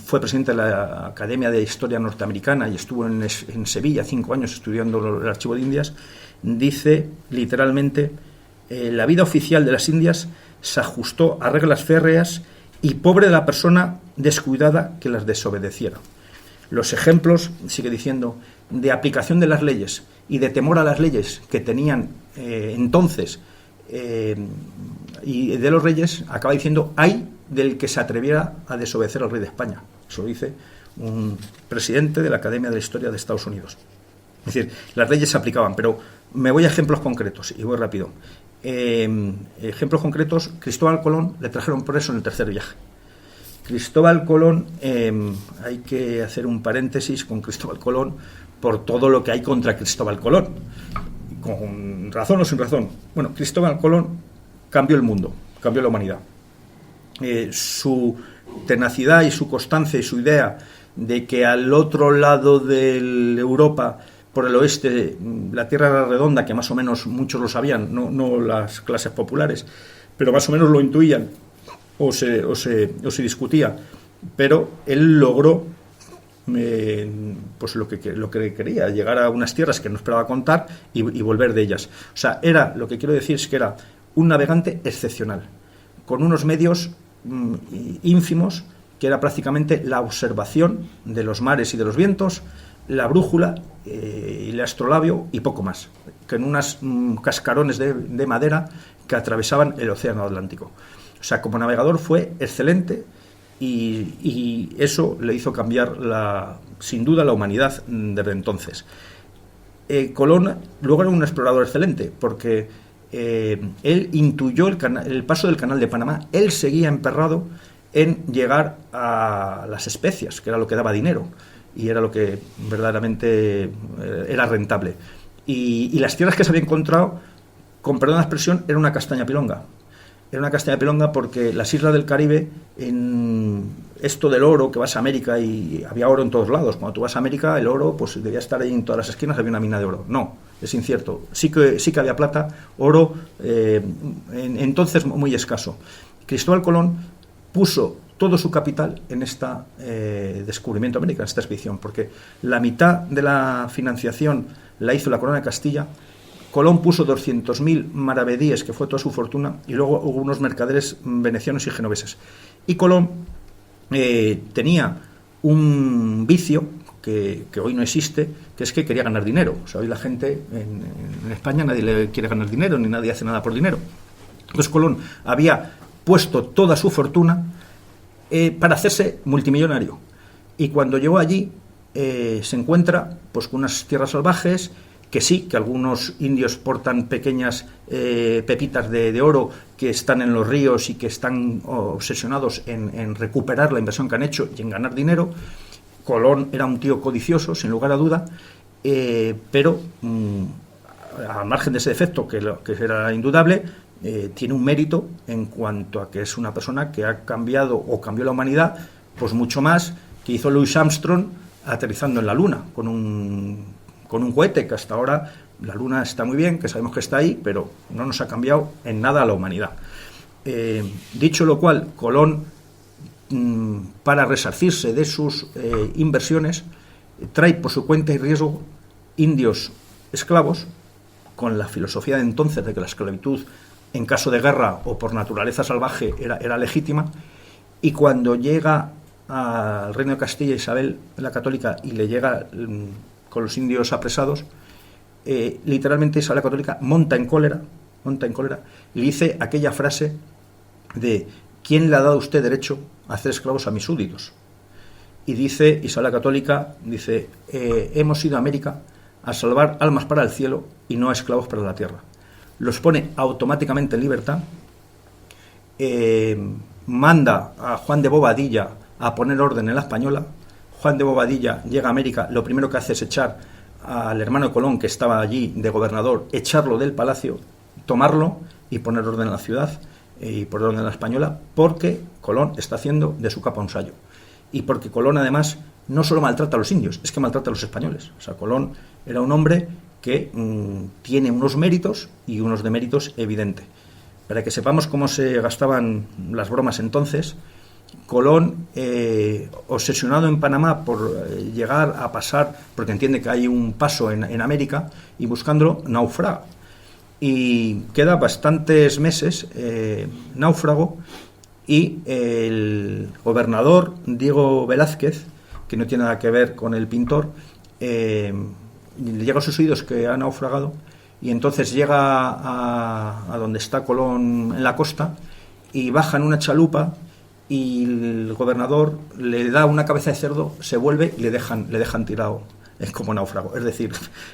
fue presidente de la Academia de Historia Norteamericana y estuvo en Sevilla 5 años estudiando el Archivo de Indias, dice literalmente: la vida oficial de las Indias se ajustó a reglas férreas y pobre de la persona descuidada que las desobedeciera. Los ejemplos, sigue diciendo, de aplicación de las leyes y de temor a las leyes que tenían entonces y de los reyes, acaba diciendo: ay del que se atreviera a desobedecer al rey de España. Eso lo dice un presidente de la Academia de la Historia de Estados Unidos. Es decir, las leyes se aplicaban, pero me voy a ejemplos concretos y voy rápido. Ejemplos concretos: Cristóbal Colón le trajeron preso en el tercer viaje. Cristóbal Colón, hay que hacer un paréntesis con Cristóbal Colón por todo lo que hay contra Cristóbal Colón, con razón o sin razón. Bueno, Cristóbal Colón cambió el mundo, cambió la humanidad. Su tenacidad y su constancia y su idea de que al otro lado de Europa, por el oeste, la Tierra era redonda, que más o menos muchos lo sabían, no las clases populares, pero más o menos lo intuían o se discutía, pero él logró pues lo que quería, llegar a unas tierras que no esperaba contar y volver de ellas. O sea, lo que quiero decir es que era un navegante excepcional, con unos medios ínfimos, que era prácticamente la observación de los mares y de los vientos, la brújula y el astrolabio y poco más, que en unos cascarones de madera que atravesaban el océano Atlántico. O sea, como navegador fue excelente y eso le hizo cambiar sin duda la humanidad desde entonces. Colón luego era un explorador excelente, porque él intuyó el paso del Canal de Panamá. Él seguía emperrado en llegar a las especias, que era lo que daba dinero y era lo que verdaderamente era rentable. Y las tierras que se había encontrado, con perdón de la expresión, era una castaña pilonga. Era una castaña pilonga porque las islas del Caribe, en esto del oro, que vas a América y había oro en todos lados. Cuando tú vas a América, el oro pues debía estar ahí en todas las esquinas, había una mina de oro. No, es incierto. Sí que había plata, oro, entonces muy escaso. Cristóbal Colón puso todo su capital en este descubrimiento de América, en esta expedición, porque la mitad de la financiación la hizo la Corona de Castilla. Colón puso 200.000 maravedíes, que fue toda su fortuna, y luego hubo unos mercaderes venecianos y genoveses. Y Colón tenía un vicio que hoy no existe, que es que quería ganar dinero. O sea, hoy la gente en España, nadie le quiere ganar dinero, ni nadie hace nada por dinero. Entonces Colón había puesto toda su fortuna para hacerse multimillonario. Y cuando llegó allí se encuentra pues con unas tierras salvajes, que sí, que algunos indios portan pequeñas pepitas de oro que están en los ríos y que están obsesionados en recuperar la inversión que han hecho y en ganar dinero. Colón era un tío codicioso, sin lugar a duda, pero al margen de ese defecto, que era indudable, tiene un mérito en cuanto a que es una persona que ha cambiado o cambió la humanidad, pues mucho más que hizo Louis Armstrong aterrizando en la Luna con un cohete, que hasta ahora la Luna está muy bien, que sabemos que está ahí, pero no nos ha cambiado en nada a la humanidad. Dicho lo cual, Colón, para resarcirse de sus inversiones, trae por su cuenta y riesgo indios esclavos, con la filosofía de entonces de que la esclavitud en caso de guerra o por naturaleza salvaje era legítima, y cuando llega al reino de Castilla Isabel la Católica y le llega con los indios apresados, literalmente Isabel la Católica monta en cólera y dice aquella frase de: ¿quién le ha dado a usted derecho a hacer esclavos a mis súbditos? Y dice Isabel la Católica, hemos ido a América a salvar almas para el cielo y no a esclavos para la tierra. Los pone automáticamente en libertad, manda a Juan de Bobadilla a poner orden en la Española. Juan de Bobadilla llega a América, lo primero que hace es echar al hermano de Colón, que estaba allí de gobernador, echarlo del palacio, tomarlo y poner orden en la ciudad y poner orden en la Española, porque Colón está haciendo de su capa un sayo. Y porque Colón, además, no solo maltrata a los indios, es que maltrata a los españoles. O sea, Colón era un hombre que tiene unos méritos y unos deméritos evidentes. Para que sepamos cómo se gastaban las bromas entonces, Colón, obsesionado en Panamá por llegar a pasar, porque entiende que hay un paso en América, y buscándolo, naufraga. Y queda bastantes meses náufrago, y el gobernador Diego Velázquez, que no tiene nada que ver con el pintor, le llega a sus oídos que ha naufragado, y entonces llega a donde está Colón en la costa, y baja en una chalupa, y el gobernador le da una cabeza de cerdo, se vuelve y le dejan tirado como náufrago. Es decir,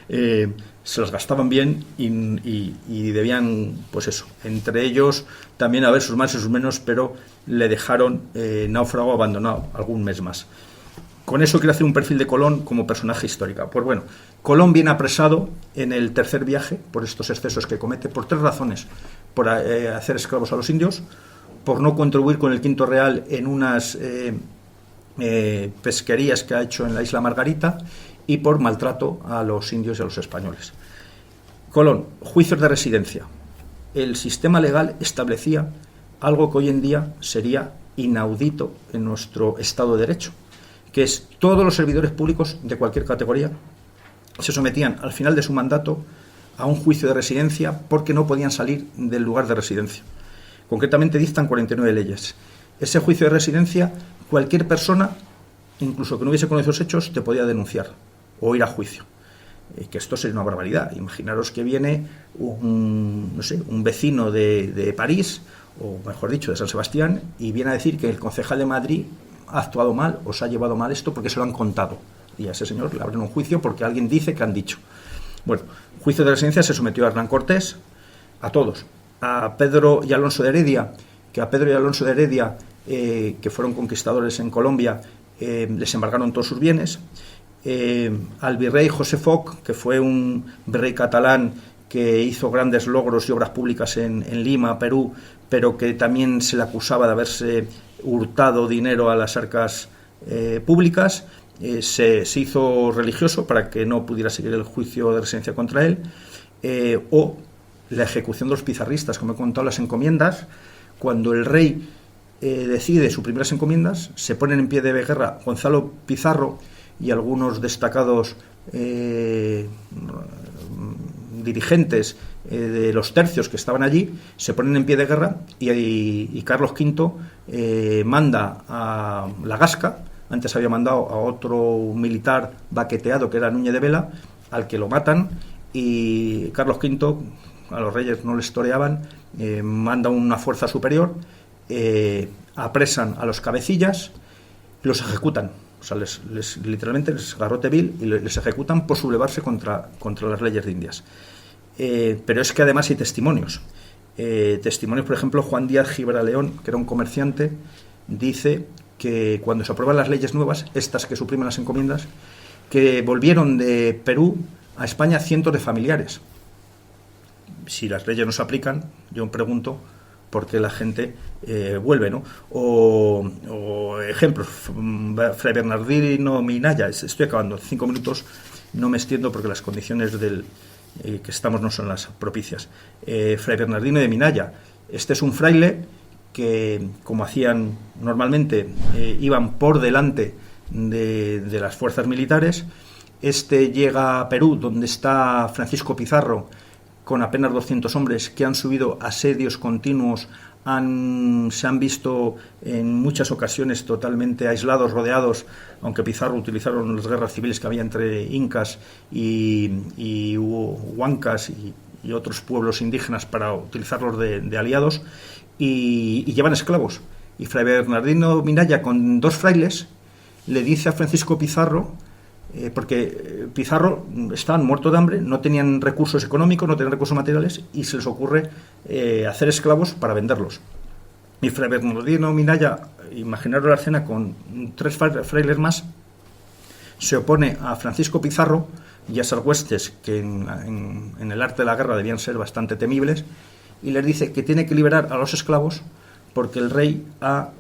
se las gastaban bien y debían, pues eso, entre ellos también haber sus más y sus menos, pero le dejaron náufrago abandonado algún mes más. Con eso quiero hacer un perfil de Colón como personaje histórico. Pues bueno, Colón viene apresado en el tercer viaje por estos excesos que comete, por 3 razones: por hacer esclavos a los indios, por no contribuir con el Quinto Real en unas pesquerías que ha hecho en la isla Margarita, y por maltrato a los indios y a los españoles. Colón, juicios de residencia. El sistema legal establecía algo que hoy en día sería inaudito en nuestro Estado de Derecho, que es todos los servidores públicos de cualquier categoría se sometían al final de su mandato a un juicio de residencia porque no podían salir del lugar de residencia. Concretamente dictan 49 leyes. Ese juicio de residencia, cualquier persona, incluso que no hubiese conocido los hechos, te podía denunciar o ir a juicio. Que esto sería una barbaridad. Imaginaros que viene un vecino de París, o mejor dicho, de San Sebastián, y viene a decir que el concejal de Madrid ha actuado mal o se ha llevado mal esto porque se lo han contado. Y a ese señor le abren un juicio porque alguien dice que han dicho. Bueno, juicio de residencia se sometió a Hernán Cortés, a todos. A Pedro y Alonso de Heredia, que fueron conquistadores en Colombia, les embargaron todos sus bienes. Al virrey José Foc, que fue un virrey catalán que hizo grandes logros y obras públicas en Lima, Perú, pero que también se le acusaba de haberse hurtado dinero a las arcas públicas, se hizo religioso para que no pudiera seguir el juicio de residencia contra él, o la ejecución de los pizarristas, como he contado, las encomiendas. Cuando el rey decide sus primeras encomiendas, se ponen en pie de guerra Gonzalo Pizarro y algunos destacados dirigentes de los tercios que estaban allí, se ponen en pie de guerra, y Carlos V manda a La Gasca. Antes había mandado a otro militar baqueteado que era Núñez de Vela, al que lo matan, y Carlos V, a los reyes no les toreaban, manda una fuerza superior, apresan a los cabecillas y los ejecutan. O sea, literalmente les garrote vil y les ejecutan por sublevarse contra las leyes de Indias. Pero es que además hay testimonios. Testimonios, por ejemplo, Juan Díaz Gibraleón, que era un comerciante, dice que cuando se aprueban las leyes nuevas, estas que suprimen las encomiendas, que volvieron de Perú a España cientos de familiares. Si las leyes no se aplican, yo me pregunto por qué la gente vuelve, ¿no? O ejemplos, Fray Bernardino Minaya. Estoy acabando, 5 minutos, no me extiendo porque las condiciones que estamos no son las propicias. Fray Bernardino de Minaya. Este es un fraile que, como hacían normalmente, iban por delante de las fuerzas militares. Este llega a Perú, donde está Francisco Pizarro, con apenas 200 hombres, que han subido asedios continuos, se han visto en muchas ocasiones totalmente aislados, rodeados, aunque Pizarro utilizaron las guerras civiles que había entre incas y huancas y otros pueblos indígenas para utilizarlos de aliados, y llevan esclavos. Y Fray Bernardino Minaya, con 2 frailes, le dice a Francisco Pizarro, porque Pizarro estaban muertos de hambre, no tenían recursos económicos, no tenían recursos materiales, y se les ocurre hacer esclavos para venderlos. Y Fray Bernardino Minaya, imaginaros la escena con 3 frailes más, se opone a Francisco Pizarro y a esas huestes que en el arte de la guerra debían ser bastante temibles, y les dice que tiene que liberar a los esclavos porque el rey ha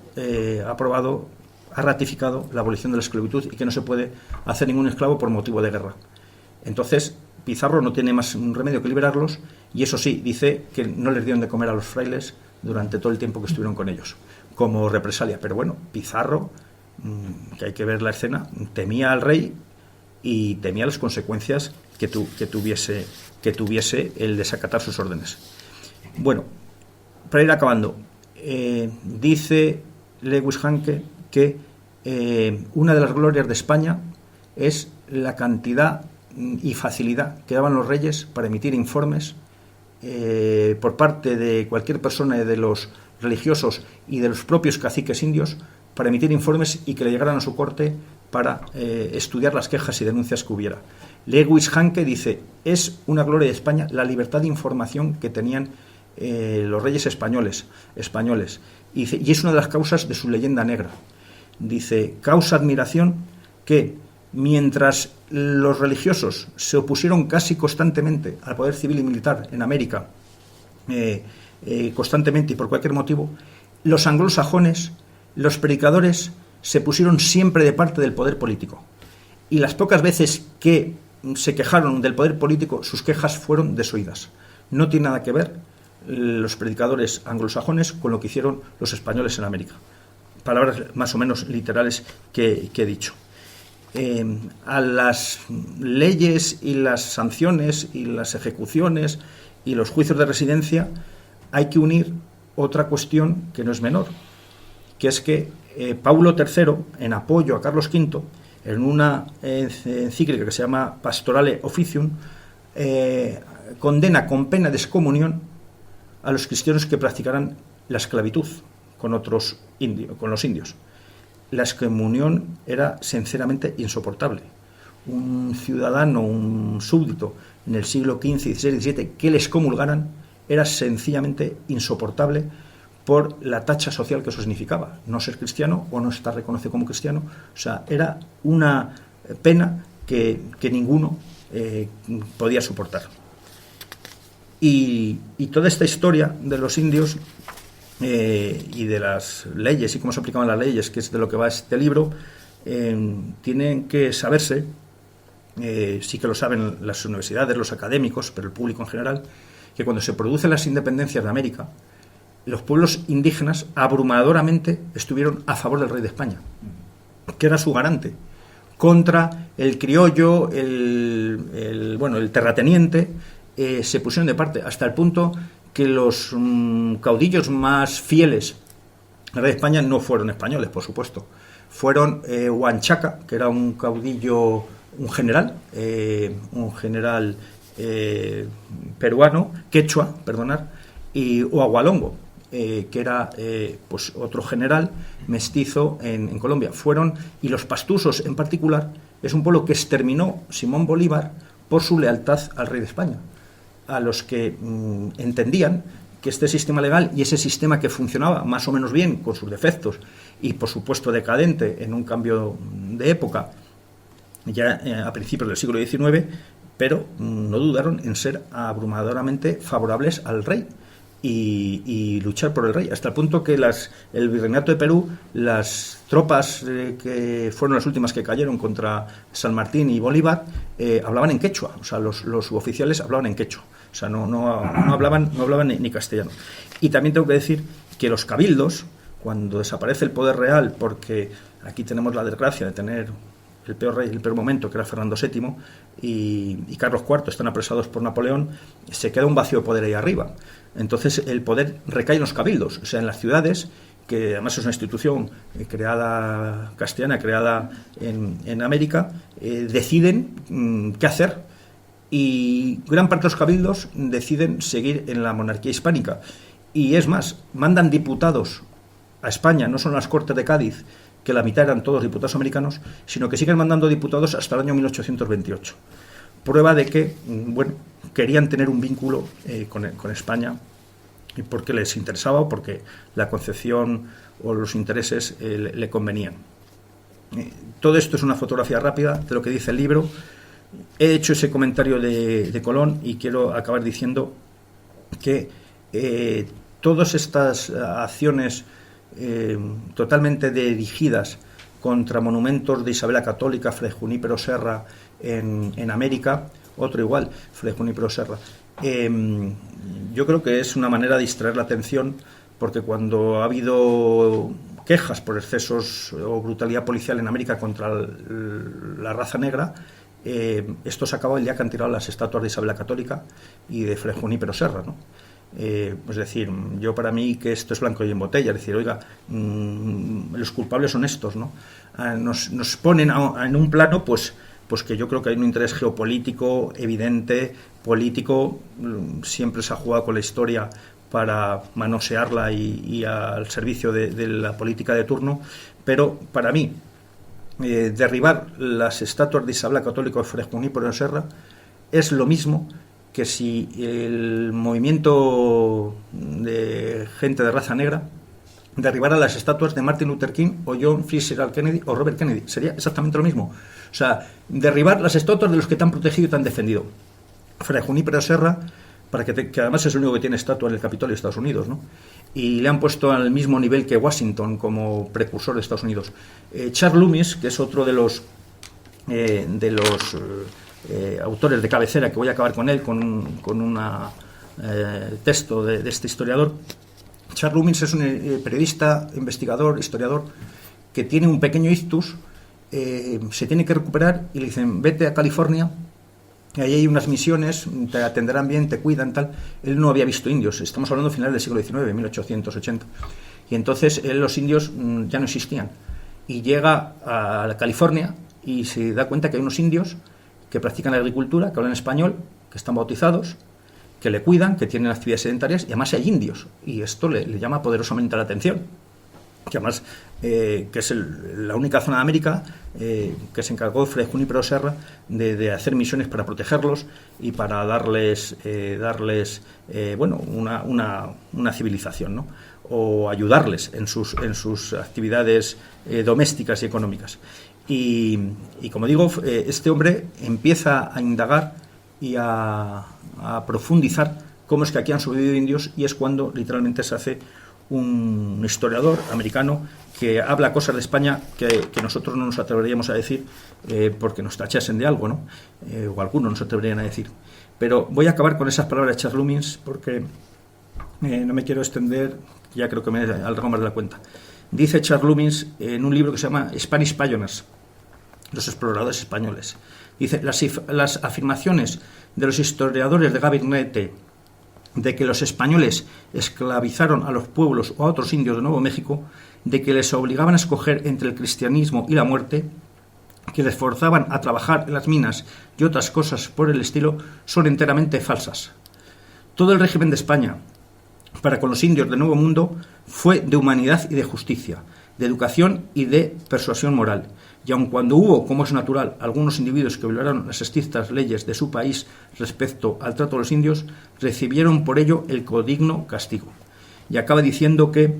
ratificado la abolición de la esclavitud y que no se puede hacer ningún esclavo por motivo de guerra. Entonces Pizarro no tiene más remedio que liberarlos, y eso sí, dice que no les dieron de comer a los frailes durante todo el tiempo que estuvieron con ellos. como represalia. Pero bueno, Pizarro, que hay que ver la escena, temía al rey y temía las consecuencias que tuviese el desacatar sus órdenes. Bueno, para ir acabando, dice Lewis Hanke que una de las glorias de España es la cantidad y facilidad que daban los reyes para emitir informes por parte de cualquier persona, de los religiosos y de los propios caciques indios, para emitir informes y que le llegaran a su corte para estudiar las quejas y denuncias que hubiera. Lewis Hanke dice: es una gloria de España la libertad de información que tenían los reyes españoles, y dice, y es una de las causas de su leyenda negra. Dice: causa admiración que mientras los religiosos se opusieron casi constantemente al poder civil y militar en América, constantemente y por cualquier motivo, los anglosajones, los predicadores, se pusieron siempre de parte del poder político. Y las pocas veces que se quejaron del poder político, sus quejas fueron desoídas. No tiene nada que ver los predicadores anglosajones con lo que hicieron los españoles en América. Palabras más o menos literales que he dicho. A las leyes y las sanciones y las ejecuciones y los juicios de residencia hay que unir otra cuestión que no es menor, que es que Paulo III, en apoyo a Carlos V, en una encíclica que se llama Pastorale Officium, condena con pena de excomunión a los cristianos que practicaran la esclavitud con los indios. La excomunión era sinceramente insoportable. Un ciudadano, un súbdito en el siglo XV, XVI, XVII, que les excomulgaran era sencillamente insoportable por la tacha social que eso significaba. No ser cristiano o no estar reconocido como cristiano. O sea, era una pena que ninguno podía soportar. Y toda esta historia de los indios y de las leyes y cómo se aplicaban las leyes, que es de lo que va este libro, tienen que saberse, sí que lo saben las universidades, los académicos, pero el público en general, que cuando se producen las independencias de América, los pueblos indígenas abrumadoramente estuvieron a favor del rey de España, que era su garante, contra el criollo, el terrateniente. Se pusieron de parte, hasta el punto que los caudillos más fieles al rey de España no fueron españoles, por supuesto. Fueron Huanchaca, que era un caudillo, un general peruano, quechua, o Agualongo, que era pues otro general mestizo en Colombia. Y los pastusos en particular, es un pueblo que exterminó Simón Bolívar por su lealtad al rey de España, a los que entendían que este sistema legal y ese sistema que funcionaba más o menos bien, con sus defectos y por supuesto decadente en un cambio de época ya a principios del siglo XIX, pero no dudaron en ser abrumadoramente favorables al rey y luchar por el rey, hasta el punto que el Virreinato de Perú, las tropas que fueron las últimas que cayeron contra San Martín y Bolívar, hablaban en quechua. O sea, los suboficiales hablaban en quechua. O sea, no hablaban ni castellano. Y también tengo que decir que los cabildos, cuando desaparece el poder real, porque aquí tenemos la desgracia de tener el peor rey, el peor momento, que era Fernando VII, y Carlos IV están apresados por Napoleón, se queda un vacío de poder ahí arriba. Entonces el poder recae en los cabildos, o sea, en las ciudades, que además es una institución castellana, creada en América, deciden qué hacer, y gran parte de los cabildos deciden seguir en la monarquía hispánica. Y es más, mandan diputados a España, no son las Cortes de Cádiz, que la mitad eran todos diputados americanos, sino que siguen mandando diputados hasta el año 1828. Prueba de que, querían tener un vínculo con España, y porque les interesaba o porque la concepción o los intereses le convenían. Todo esto es una fotografía rápida de lo que dice el libro. He hecho ese comentario de Colón y quiero acabar diciendo que todas estas acciones totalmente dirigidas contra monumentos de Isabel la Católica, Fray Junípero Serra en América, otro igual, Fray Junípero Serra, yo creo que es una manera de distraer la atención, porque cuando ha habido quejas por excesos o brutalidad policial en América contra la raza negra, esto se acabó el día que han tirado las estatuas de Isabel la Católica y de Fray Junípero Serra, ¿no? Es decir, yo para mí que esto es blanco y en botella, es decir, oiga, los culpables son estos, ¿no? Nos ponen en un plano, pues que yo creo que hay un interés geopolítico evidente, político, siempre se ha jugado con la historia para manosearla y al servicio de la política de turno, pero para mí derribar las estatuas de Isabel la Católica o Fray Junípero Serra es lo mismo que si el movimiento de gente de raza negra derribara las estatuas de Martin Luther King o John Fitzgerald Kennedy o Robert Kennedy. Sería exactamente lo mismo. O sea, derribar las estatuas de los que te han protegido y te han defendido. Fray Junípero Serra, para que además es el único que tiene estatua en el Capitolio de Estados Unidos, ¿no? Y le han puesto al mismo nivel que Washington como precursor de Estados Unidos. Charles Loomis, que es otro de los autores de cabecera, que voy a acabar con él, con un texto de este historiador. Charles Loomis es un periodista, investigador, historiador, que tiene un pequeño ictus, se tiene que recuperar y le dicen, vete a California, y ahí hay unas misiones, te atenderán bien, te cuidan, tal. Él no había visto indios, estamos hablando de finales del siglo XIX, 1880, y entonces los indios ya no existían, y llega a California y se da cuenta que hay unos indios que practican la agricultura, que hablan español, que están bautizados, que le cuidan, que tienen actividades sedentarias, y además hay indios, y esto le llama poderosamente la atención, que además que es la única zona de América que se encargó Fray Junípero Serra de hacer misiones para protegerlos y para darles bueno, una civilización, ¿no? O ayudarles en sus actividades domésticas y económicas. Y como digo, este hombre empieza a indagar y a profundizar cómo es que aquí han sobrevivido indios, y es cuando literalmente se hace un historiador americano que habla cosas de España que nosotros no nos atreveríamos a decir porque nos tachasen de algo, ¿no? O algunos nos atreverían a decir. Pero voy a acabar con esas palabras de Charles Loomis porque no me quiero extender, ya creo que me he alargado más de la cuenta. Dice Charles Loomis en un libro que se llama Spanish Pioneers, los exploradores españoles. Dice, las afirmaciones de los historiadores de gabinete de que los españoles esclavizaron a los pueblos o a otros indios de Nuevo México, de que les obligaban a escoger entre el cristianismo y la muerte, que les forzaban a trabajar en las minas y otras cosas por el estilo, son enteramente falsas. Todo el régimen de España para con los indios del Nuevo Mundo fue de humanidad y de justicia, de educación y de persuasión moral. Y aun cuando hubo, como es natural, algunos individuos que violaron las estrictas leyes de su país respecto al trato de los indios, recibieron por ello el codigno castigo. Y acaba diciendo que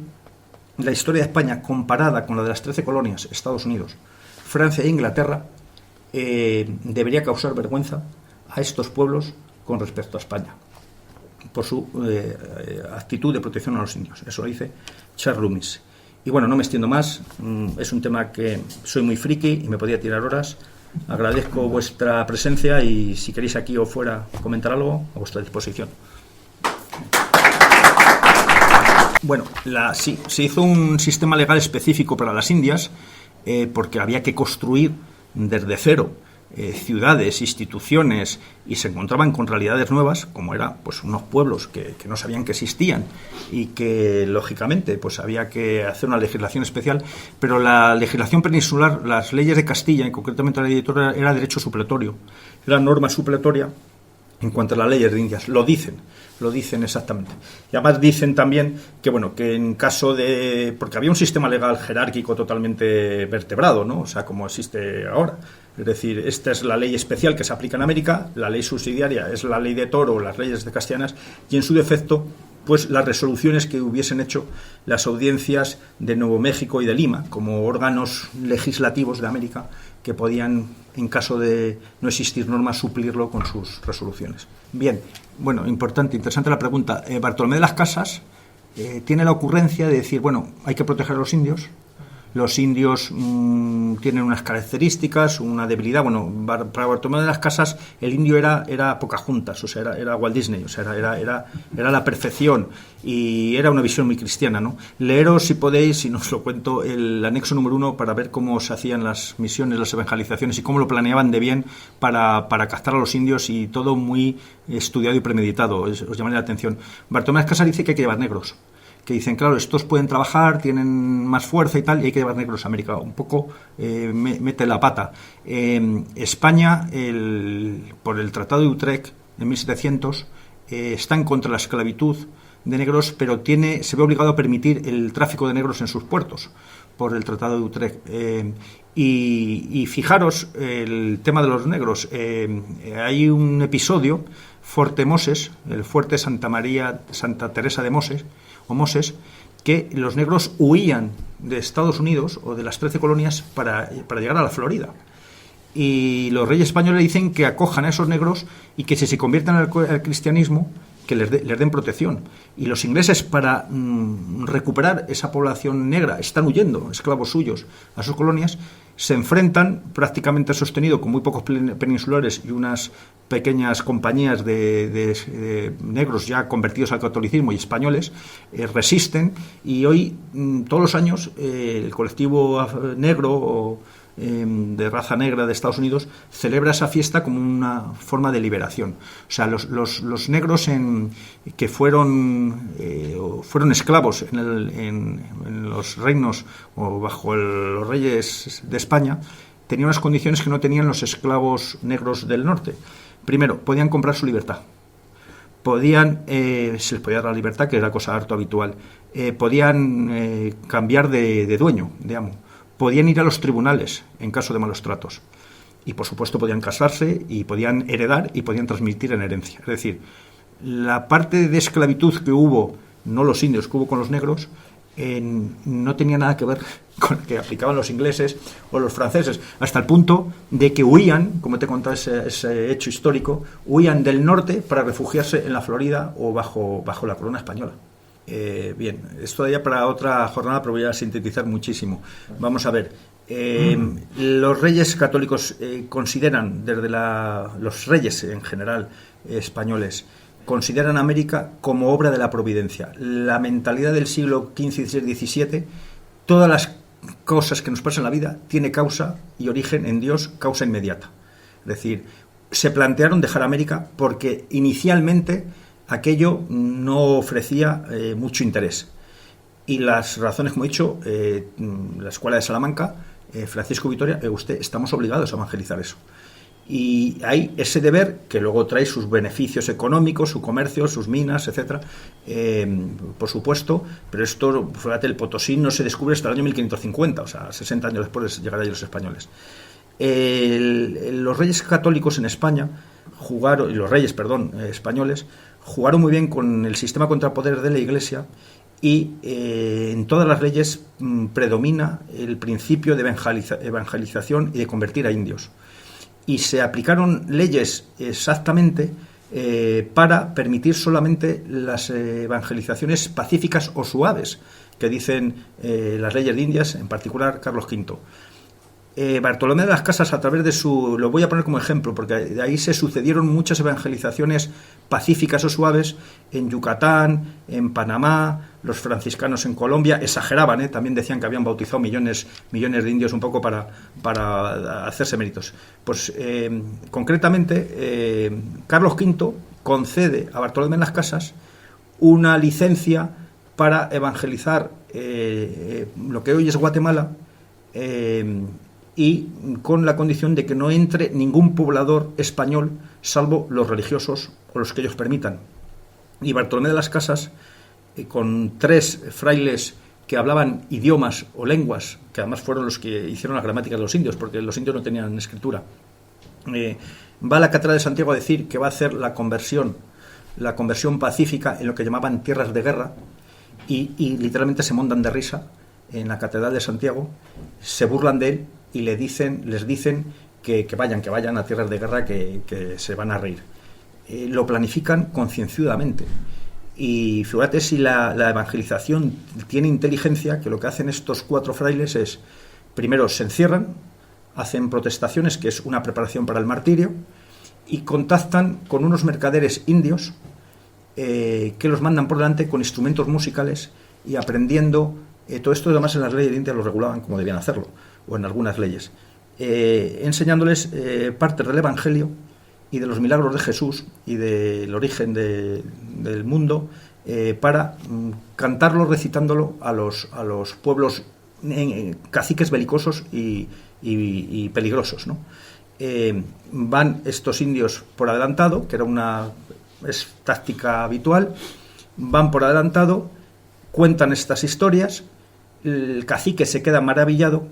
la historia de España, comparada con la de las 13 colonias, Estados Unidos, Francia e Inglaterra, debería causar vergüenza a estos pueblos con respecto a España, por su actitud de protección a los indios. Eso lo dice Charles Loomis. Y bueno, no me extiendo más, es un tema que soy muy friki y me podía tirar horas. Agradezco vuestra presencia y si queréis aquí o fuera comentar algo, a vuestra disposición. Bueno, sí, se hizo un sistema legal específico para las Indias porque había que construir desde cero ciudades, instituciones, y se encontraban con realidades nuevas, como eran pues unos pueblos que no sabían que existían y que lógicamente pues había que hacer una legislación especial, pero la legislación peninsular, las leyes de Castilla, y concretamente la ley de Toro, era derecho supletorio, era norma supletoria en cuanto a las leyes de Indias, lo dicen exactamente. Y además dicen también que bueno, que en caso de, porque había un sistema legal jerárquico totalmente vertebrado, ¿no? O sea, como existe ahora. Es decir, esta es la ley especial que se aplica en América, la ley subsidiaria es la ley de Toro, las leyes de castellanas, y en su defecto, pues las resoluciones que hubiesen hecho las audiencias de Nuevo México y de Lima, como órganos legislativos de América, que podían, en caso de no existir normas, suplirlo con sus resoluciones. Bien, bueno, interesante la pregunta. Bartolomé de las Casas tiene la ocurrencia de decir, bueno, hay que proteger a los indios, los indios tienen unas características, una debilidad. Bueno, para Bartolomé de las Casas el indio era Pocahontas, o sea, era Walt Disney, o sea, era la perfección, y era una visión muy cristiana, ¿no? Leeros, si podéis, si no os lo cuento, el anexo número 1 para ver cómo se hacían las misiones, las evangelizaciones y cómo lo planeaban de bien para captar a los indios, y todo muy estudiado y premeditado. Os llamaré la atención. Bartolomé de las Casas dice que hay que llevar negros, que dicen, claro, estos pueden trabajar, tienen más fuerza y tal, y hay que llevar negros a América. Un poco mete la pata. España, por el Tratado de Utrecht en 1700, está en contra de la esclavitud de negros, pero se ve obligado a permitir el tráfico de negros en sus puertos por el Tratado de Utrecht. Y fijaros, el tema de los negros. Hay un episodio, Forte Moses, el fuerte Santa Teresa de Moses, que los negros huían de Estados Unidos o de las 13 colonias para llegar a la Florida. Y los reyes españoles dicen que acojan a esos negros y que si se convierten al cristianismo, que les den protección. Y los ingleses, para recuperar esa población negra, están huyendo, esclavos suyos, a sus colonias, se enfrentan, prácticamente sostenido con muy pocos peninsulares y unas pequeñas compañías de negros ya convertidos al catolicismo y españoles, resisten, y hoy, todos los años, el colectivo negro de raza negra de Estados Unidos celebra esa fiesta como una forma de liberación. O sea, los negros que fueron esclavos en los reinos o bajo los reyes de España, tenían unas condiciones que no tenían los esclavos negros del norte. Primero, podían comprar su libertad. Se les podía dar la libertad, que era cosa harto habitual. Podían cambiar de dueño, de amo. Podían ir a los tribunales en caso de malos tratos. Y, por supuesto, podían casarse y podían heredar y podían transmitir en herencia. Es decir, la parte de esclavitud que hubo, no los indios, que hubo con los negros, no tenía nada que ver con lo que aplicaban los ingleses o los franceses, hasta el punto de que huían, como te he contado ese hecho histórico, huían del norte para refugiarse en la Florida o bajo la corona española. Bien, esto daría para otra jornada, pero voy a sintetizar muchísimo. Vamos a ver. Los reyes católicos consideran, los reyes en general españoles, consideran América como obra de la providencia. La mentalidad del siglo XV, XVI, XVII, todas las cosas que nos pasan en la vida tiene causa y origen en Dios, causa inmediata. Es decir, se plantearon dejar América porque inicialmente aquello no ofrecía mucho interés. Y las razones, como he dicho, la Escuela de Salamanca, Francisco Vitoria, estamos obligados a evangelizar eso. Y hay ese deber que luego trae sus beneficios económicos, su comercio, sus minas, etcétera, por supuesto, pero esto, fíjate, el Potosí no se descubre hasta el año 1550, o sea, 60 años después de llegar allí los españoles. Los reyes católicos en España españoles jugaron muy bien con el sistema contrapoder de la Iglesia, y en todas las leyes predomina el principio de evangelización y de convertir a indios. Y se aplicaron leyes exactamente para permitir solamente las evangelizaciones pacíficas o suaves, que dicen las leyes de Indias, en particular Carlos V. Bartolomé de las Casas, a través de lo voy a poner como ejemplo, porque de ahí se sucedieron muchas evangelizaciones pacíficas o suaves en Yucatán, en Panamá, los franciscanos en Colombia exageraban, también decían que habían bautizado millones de indios un poco para hacerse méritos. Pues concretamente Carlos V concede a Bartolomé de las Casas una licencia para evangelizar lo que hoy es Guatemala, y con la condición de que no entre ningún poblador español salvo los religiosos o los que ellos permitan. Y Bartolomé de las Casas, con 3 frailes que hablaban idiomas o lenguas, que además fueron los que hicieron las gramáticas de los indios, porque los indios no tenían escritura, va a la Catedral de Santiago a decir que va a hacer la conversión pacífica en lo que llamaban tierras de guerra, y literalmente se montan de risa en la Catedral de Santiago, se burlan de él y les dicen que vayan a tierras de guerra, que se van a reír. Lo planifican concienzudamente. Y fíjate si la evangelización tiene inteligencia, que lo que hacen estos 4 frailes es, primero se encierran, hacen protestaciones, que es una preparación para el martirio, y contactan con unos mercaderes indios que los mandan por delante con instrumentos musicales y aprendiendo. Todo esto además en las leyes de India lo regulaban como debían hacerlo, o en algunas leyes, enseñándoles partes del Evangelio y de los milagros de Jesús y del origen del mundo, para cantarlo, recitándolo a los pueblos caciques belicosos y peligrosos, ¿no? Van estos indios por adelantado, que era es táctica habitual, van por adelantado, cuentan estas historias, el cacique se queda maravillado,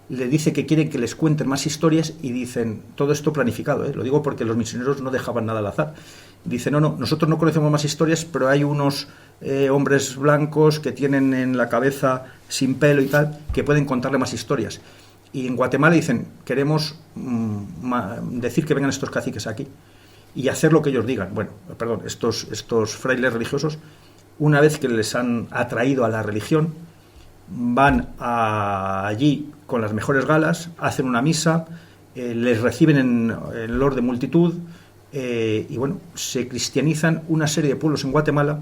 le dice que quieren que les cuenten más historias y dicen, todo esto planificado, lo digo porque los misioneros no dejaban nada al azar. Dicen, no, nosotros no conocemos más historias, pero hay unos hombres blancos que tienen en la cabeza sin pelo y tal, que pueden contarle más historias. Y en Guatemala dicen, queremos decir que vengan estos caciques aquí y hacer lo que ellos digan. Bueno, perdón, estos frailes religiosos, una vez que les han atraído a la religión, van allí con las mejores galas, hacen una misa, les reciben en olor de multitud, y bueno, se cristianizan una serie de pueblos en Guatemala,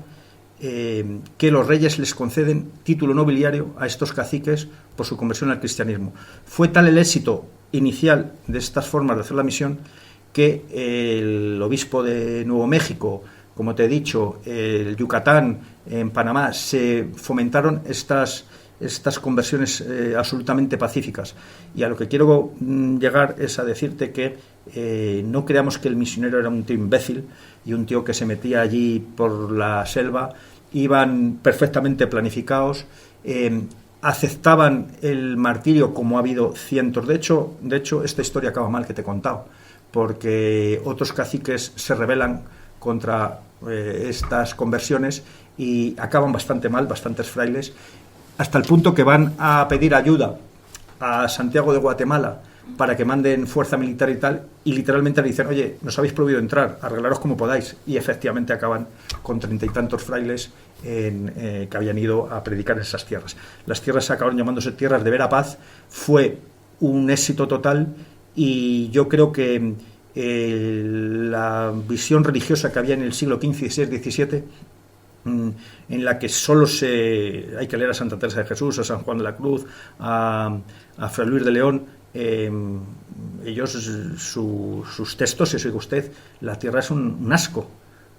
que los reyes les conceden título nobiliario a estos caciques por su conversión al cristianismo. Fue tal el éxito inicial de estas formas de hacer la misión que el obispo de Nuevo México, como te he dicho, el Yucatán, en Panamá, se fomentaron estas conversiones absolutamente pacíficas. Y a lo que quiero llegar es a decirte que no creamos que el misionero era un tío imbécil y un tío que se metía allí por la selva. Iban perfectamente planificados, aceptaban el martirio, como ha habido cientos. De hecho, esta historia acaba mal, que te he contado, porque otros caciques se rebelan contra estas conversiones y acaban bastante mal, bastantes frailes, hasta el punto que van a pedir ayuda a Santiago de Guatemala para que manden fuerza militar y tal, y literalmente le dicen, oye, nos habéis prohibido entrar, arreglaros como podáis, y efectivamente acaban con 30 y tantos frailes que habían ido a predicar en esas tierras. Las tierras acabaron llamándose tierras de vera paz, fue un éxito total, y yo creo que la visión religiosa que había en el siglo XV, XVI, XVII, en la que solo hay que leer a Santa Teresa de Jesús, a San Juan de la Cruz, a Fray Luis de León, ellos, sus textos, si oiga usted, la tierra es un asco,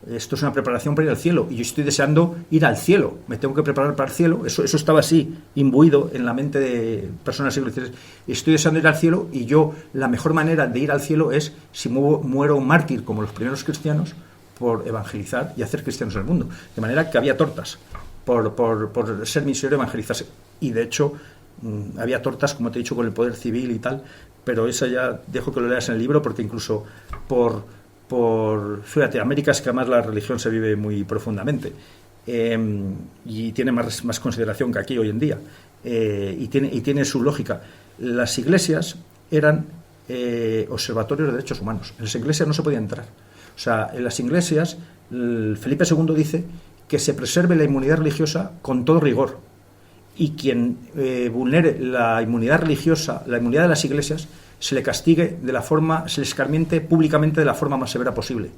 esto es una preparación para ir al cielo, y yo estoy deseando ir al cielo, me tengo que preparar para el cielo. Eso estaba así, imbuido en la mente de personas del siglo XVI. Estoy deseando ir al cielo, y yo, la mejor manera de ir al cielo es si muero mártir como los primeros cristianos, por evangelizar y hacer cristianos en el mundo. De manera que había tortas por ser misionero, evangelizarse. Y de hecho, había tortas, como te he dicho, con el poder civil y tal, pero esa ya dejo que lo leas en el libro, porque incluso fíjate, América es que además la religión se vive muy profundamente, y tiene más consideración que aquí hoy en día, y tiene su lógica. Las iglesias eran observatorios de derechos humanos. En las iglesias no se podía entrar. O sea, en las iglesias, Felipe II dice que se preserve la inmunidad religiosa con todo rigor, y quien vulnere la inmunidad religiosa, la inmunidad de las iglesias, se le castigue se le escarmiente públicamente de la forma más severa posible.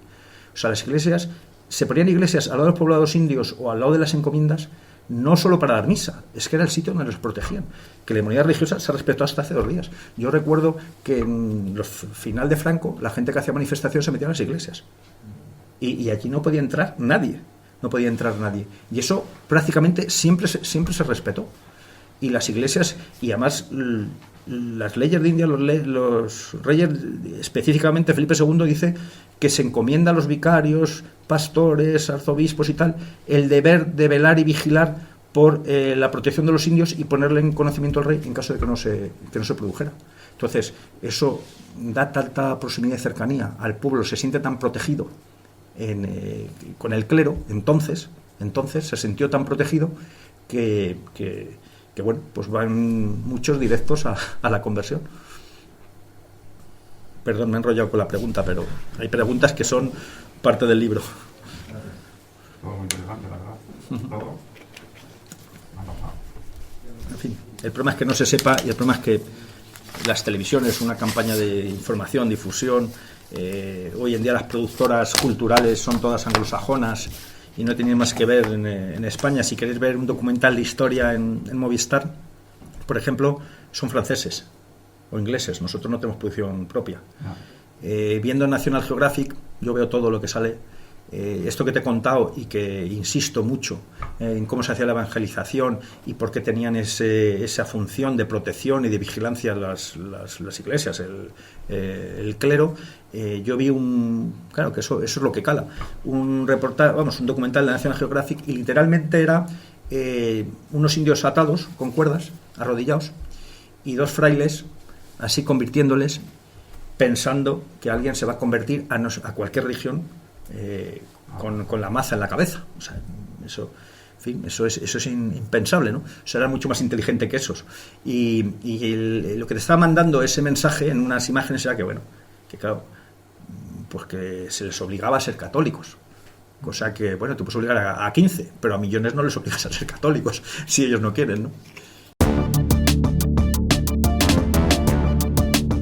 O sea, las iglesias, se ponían iglesias al lado de los poblados indios o al lado de las encomiendas, no solo para dar misa, es que era el sitio donde los protegían. Que la inmunidad religiosa se respetó hasta hace 2 días. Yo recuerdo que en el final de Franco, la gente que hacía manifestaciones se metía en las iglesias. Y allí no podía entrar nadie. No podía entrar nadie. Y eso prácticamente siempre se respetó. Y las iglesias, y además las leyes de India, los reyes, específicamente Felipe II dice que se encomienda a los vicarios, pastores, arzobispos y tal, el deber de velar y vigilar por la protección de los indios y ponerle en conocimiento al rey en caso de que no se produjera. Entonces, eso da tanta proximidad y cercanía al pueblo, se siente tan protegido con el clero, entonces se sintió tan protegido que bueno, pues van muchos directos a la conversión. Perdón, me he enrollado con la pregunta, pero hay preguntas que son parte del libro. Todo muy interesante, la verdad. Todo. Me ha pasado. En fin, el problema es que no se sepa y el problema es que las televisiones, una campaña de información, difusión, hoy en día las productoras culturales son todas anglosajonas y no tienen más que ver en España. Si queréis ver un documental de historia en Movistar, por ejemplo, son franceses o ingleses. Nosotros no tenemos producción propia. Viendo National Geographic, yo veo todo lo que sale. Esto que te he contado y que insisto mucho en cómo se hacía la evangelización y por qué tenían esa función de protección y de vigilancia las iglesias, el clero, yo vi claro que eso es lo que cala, un documental de National Geographic, y literalmente era unos indios atados con cuerdas, arrodillados, y dos frailes así convirtiéndoles, pensando que alguien se va a convertir a cualquier religión con la maza en la cabeza. O sea, eso, en fin, eso es impensable, ¿no? O sea, era mucho más inteligente que esos. Y lo que te estaba mandando ese mensaje en unas imágenes era que, bueno, que claro, pues que se les obligaba a ser católicos. Cosa que, bueno, tú puedes obligar a 15, pero a millones no les obligas a ser católicos si ellos no quieren, ¿no?